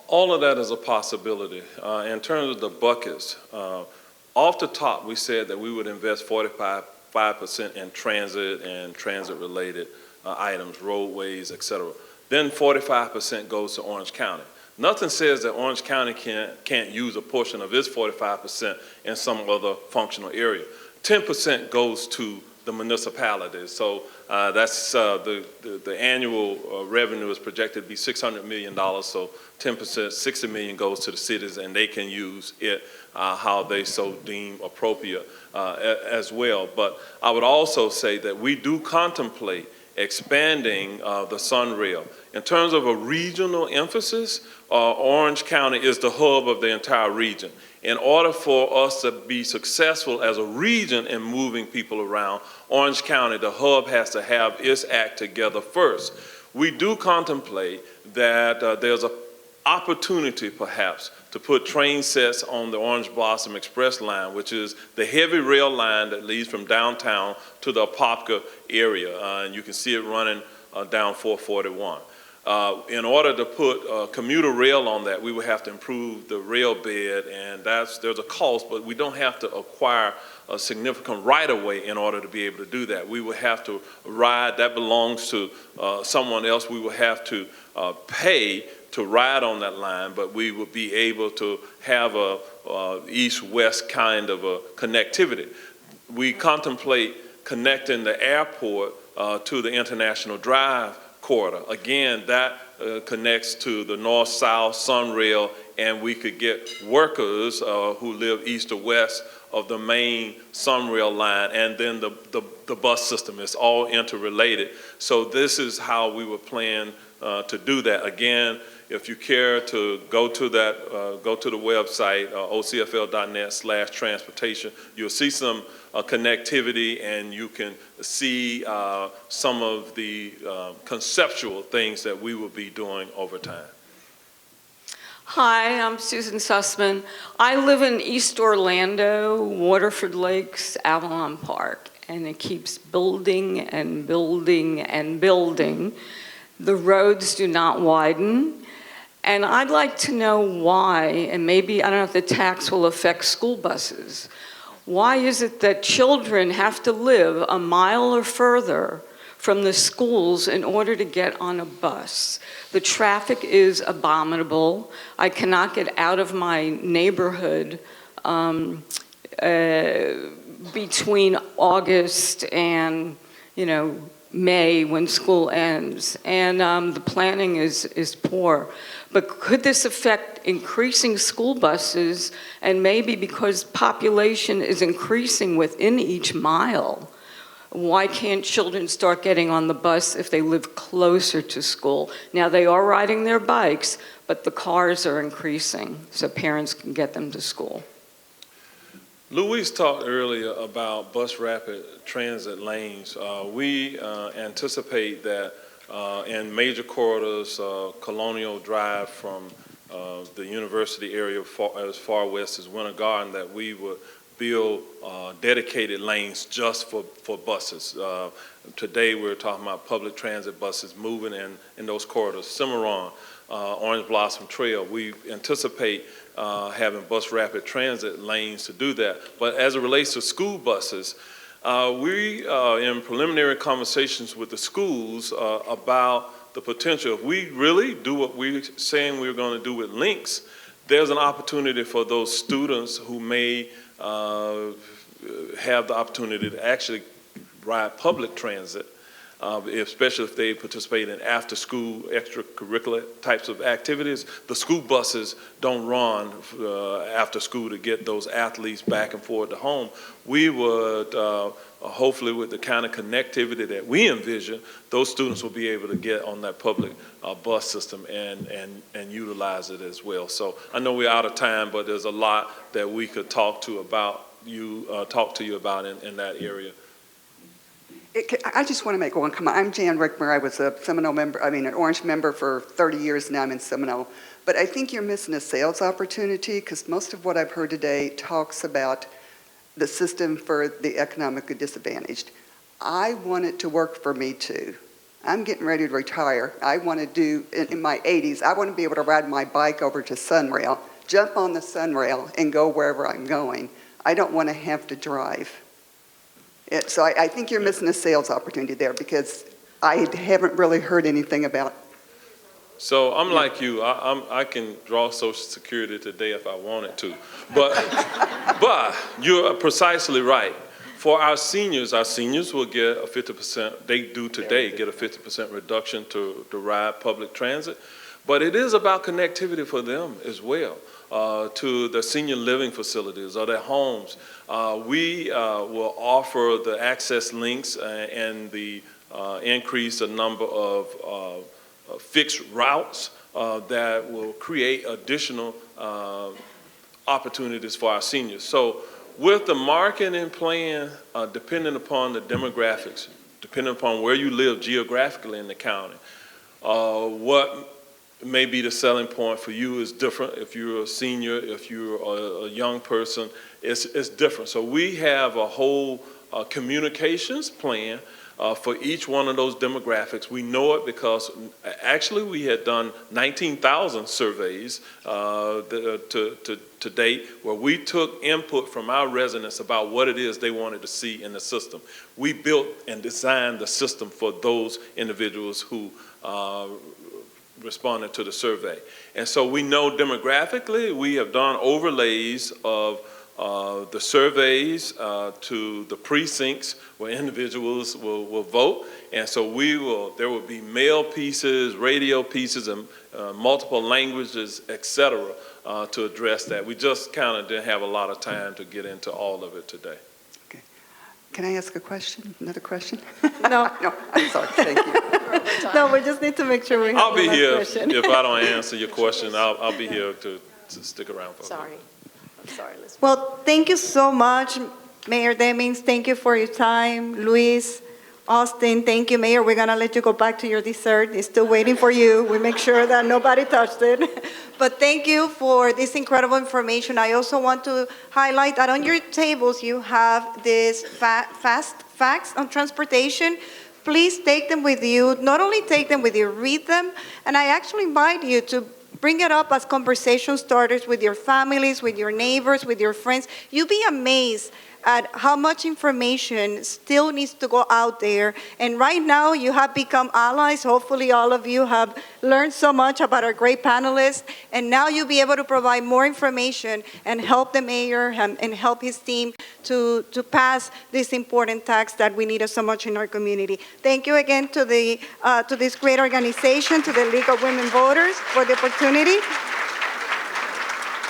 All of that is a possibility. In terms of the buckets, off the top, we said that we would invest 45% in transit and transit-related items, roadways, et cetera. Then 45% goes to Orange County. Nothing says that Orange County can't use a portion of its 45% in some other functional area. 10% goes to the municipalities. So that's the annual revenue is projected to be $600 million. So 10%, $60 million goes to the cities, and they can use it how they so deem appropriate as well. But I would also say that we do contemplate expanding the Sunrail. In terms of a regional emphasis, Orange County is the hub of the entire region. In order for us to be successful as a region in moving people around, Orange County, the hub, has to have its act together first. We do contemplate that there's an opportunity perhaps to put train sets on the Orange Blossom Express line, which is the heavy rail line that leads from downtown to the Apopka area. And you can see it running down 441. In order to put commuter rail on that, we would have to improve the rail bed, and there's a cost, but we don't have to acquire a significant right-of-way in order to be able to do that. We would have to ride, that belongs to someone else. We would have to pay to ride on that line, but we would be able to have a east-west kind of a connectivity. We contemplate connecting the airport to the International Drive corridor. Again, that connects to the north-south Sunrail, and we could get workers who live east or west of the main Sunrail line, and then the bus system. It's all interrelated. So this is how we would plan to do that. Again, if you care to go to that, go to the website, ocfl.net/transportation. You'll see some connectivity, and you can see some of the conceptual things that we will be doing over time. Hi, I'm Susan Sussman. I live in East Orlando, Waterford Lakes, Avalon Park, and it keeps building and building and building. The roads do not widen. And I'd like to know why, and maybe, I don't know if the tax will affect school buses. Why is it that children have to live a mile or further from the schools in order to get on a bus? The traffic is abominable. I cannot get out of my neighborhood between August and, May when school ends. And the planning is poor. But could this affect increasing school buses, and maybe because population is increasing within each mile? Why can't children start getting on the bus if they live closer to school? Now, they are riding their bikes, but the cars are increasing, so parents can get them to school. Luis talked earlier about bus rapid transit lanes. We anticipate that in major corridors, Colonial Drive from the university area as far west as Winter Garden, that we would build dedicated lanes just for buses. Today we're talking about public transit buses moving in those corridors. Cimarron, Orange Blossom Trail, we anticipate having bus rapid transit lanes to do that. But as it relates to school buses, we are in preliminary conversations with the schools about the potential. If we really do what we're saying we're going to do with links, there's an opportunity for those students who may have the opportunity to actually ride public transit, especially if they participate in after-school extracurricular types of activities. The school buses don't run after school to get those athletes back and forth to home. We would, hopefully with the kind of connectivity that we envision, those students will be able to get on that public bus system and utilize it as well. So I know we're out of time, but there's a lot that we could talk to you about in that area. I just want to make one comment. I'm Jan Rickmer. I was a Seminole member, an Orange member for 30 years now. I'm in Seminole. But I think you're missing a sales opportunity, because most of what I've heard today talks about the system for the economically disadvantaged. I want it to work for me too. I'm getting ready to retire. I want to do, in my 80s, I want to be able to ride my bike over to Sunrail, jump on the Sunrail, and go wherever I'm going. I don't want to have to drive. So I think you're missing a sales opportunity there, because I haven't really heard anything about. So I'm like you. I can draw Social Security today if I wanted to, but you're precisely right. For our seniors will get a 50%. They do today get a 50% reduction to ride public transit, but it is about connectivity for them as well. To the senior living facilities or their homes. We will offer the access links and the increase the number of fixed routes that will create additional opportunities for our seniors. So with the marketing plan, depending upon the demographics, depending upon where you live geographically in the county, what maybe the selling point for you is different. If you're a senior, if you're a young person, it's different. So we have a whole communications plan for each one of those demographics. We know it because actually we had done 19,000 surveys to date, where we took input from our residents about what it is they wanted to see in the system. We built and designed the system for those individuals who responded to the survey. And so we know demographically we have done overlays of the surveys to the precincts where individuals will vote. And so there will be mail pieces, radio pieces, and multiple languages, etc., to address that. We just kind of didn't have a lot of time to get into all of it today. Okay. Can I ask a question? Another question? No. No, I'm sorry. Thank you. No, we just need to make sure we have I'll be here question. if I don't answer your question. I'll be here to stick around for Sorry. I'm sorry, Elizabeth. Well, thank you so much, Mayor Demings. Thank you for your time. Luis, Austin, thank you, Mayor. We're going to let you go back to your dessert. It's still waiting for you. We make sure that nobody touched it. But thank you for this incredible information. I also want to highlight that on your tables you have this fast facts on transportation. Please take them with you. Not only take them with you, read them. And I actually invite you to bring it up as conversation starters with your families, with your neighbors, with your friends. You'll be amazed at how much information still needs to go out there. And right now, you have become allies. Hopefully, all of you have learned so much about our great panelists. And now you'll be able to provide more information and help the mayor and help his team to pass this important tax that we need so much in our community. Thank you again to this great organization, to the League of Women Voters, for the opportunity.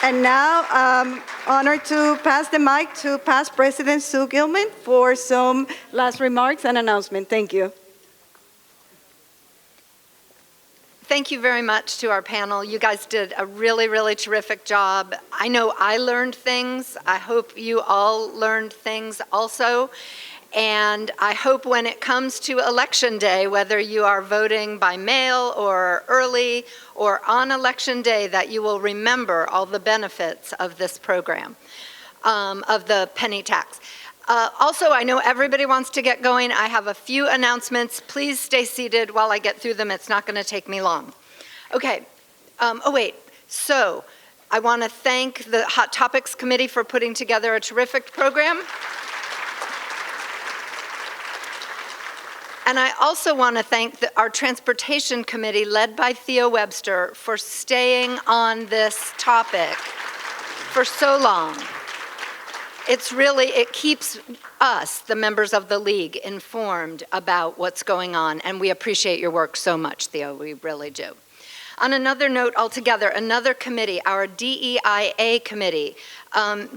And now, I'm honored to pass the mic to past President Sue Gilman for some last remarks and announcement. Thank you. Thank you very much to our panel. You guys did a really, really terrific job. I know I learned things. I hope you all learned things also. And I hope when it comes to Election Day, whether you are voting by mail or early or on Election Day, that you will remember all the benefits of this program, of the penny tax. Also, I know everybody wants to get going. I have a few announcements. Please stay seated while I get through them. It's not going to take me long. Okay. So I want to thank the Hot Topics Committee for putting together a terrific program. And I also want to thank our Transportation Committee, led by Theo Webster, for staying on this topic for so long. It keeps us, the members of the League, informed about what's going on, and we appreciate your work so much, Theo, we really do. On another note altogether, another committee, our DEIA committee,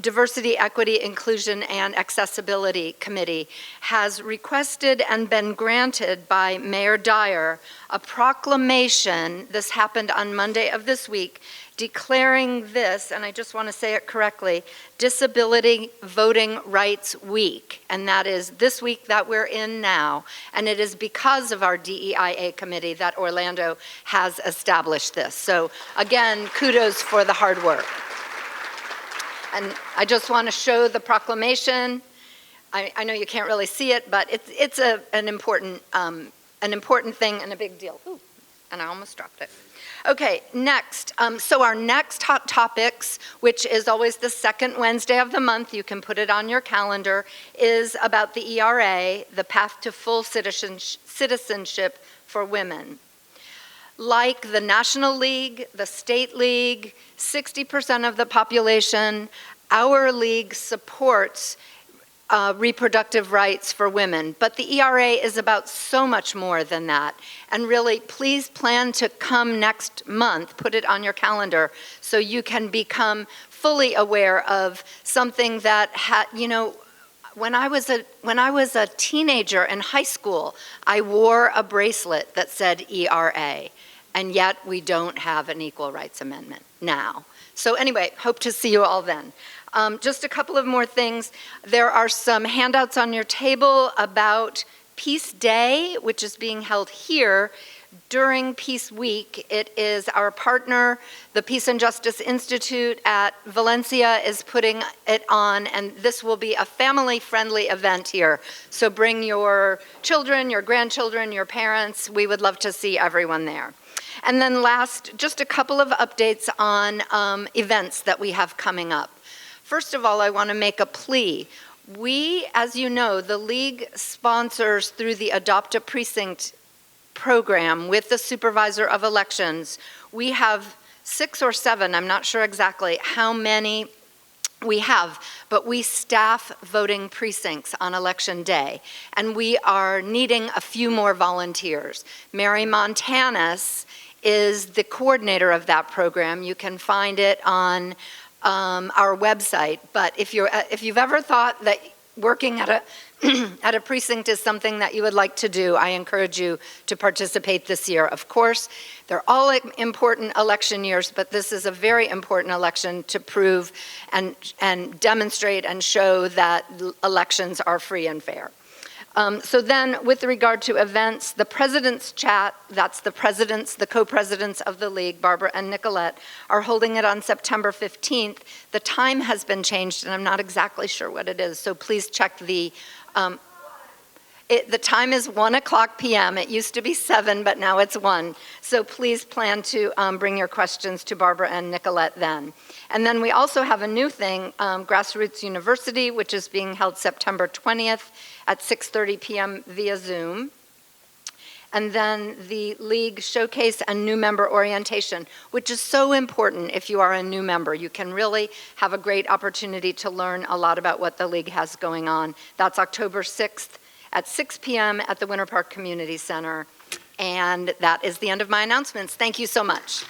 Diversity, Equity, Inclusion, and Accessibility Committee, has requested and been granted by Mayor Dyer a proclamation, this happened on Monday of this week, declaring this, and I just want to say it correctly, Disability Voting Rights Week. And that is this week that we're in now. And it is because of our DEIA committee that Orlando has established this. So again, kudos for the hard work. And I just want to show the proclamation. I know you can't really see it, but it's an important thing and a big deal. Ooh, and I almost dropped it. Okay, next. So our next Hot Topics, which is always the second Wednesday of the month, you can put it on your calendar, is about the ERA, the Path to Full Citizenship for Women. Like the National League, the State League, 60% of the population, our league supports reproductive rights for women. But the ERA is about so much more than that. And really, please plan to come next month, put it on your calendar, so you can become fully aware of something that, when I was a teenager in high school, I wore a bracelet that said ERA, and yet we don't have an Equal Rights Amendment now. So anyway, hope to see you all then. Just a couple of more things. There are some handouts on your table about Peace Day, which is being held here during Peace Week. It is our partner, the Peace and Justice Institute at Valencia, is putting it on, and this will be a family-friendly event here. So bring your children, your grandchildren, your parents. We would love to see everyone there. And then last, just a couple of updates on events that we have coming up. First of all, I want to make a plea. We, as you know, the League sponsors through the Adopt a Precinct program with the Supervisor of Elections. We have 6 or 7, I'm not sure exactly how many we have, but we staff voting precincts on Election Day, and we are needing a few more volunteers. Mary Montanus is the coordinator of that program. You can find it on our website, but if you've ever thought that working at a precinct is something that you would like to do, I encourage you to participate this year. Of course, they're all important election years, but this is a very important election to prove and demonstrate and show that elections are free and fair. So then, with regard to events, the President's Chat, that's the presidents, the co-presidents of the League, Barbara and Nicolette, are holding it on September 15th. The time has been changed, and I'm not exactly sure what it is, so please check the time is 1:00 p.m. It used to be 7, but now it's 1. So please plan to bring your questions to Barbara and Nicolette then. And then we also have a new thing, Grassroots University, which is being held September 20th at 6:30 p.m. via Zoom. And then the League Showcase and New Member Orientation, which is so important if you are a new member. You can really have a great opportunity to learn a lot about what the League has going on. That's October 6th at 6 p.m. at the Winter Park Community Center. And that is the end of my announcements. Thank you so much.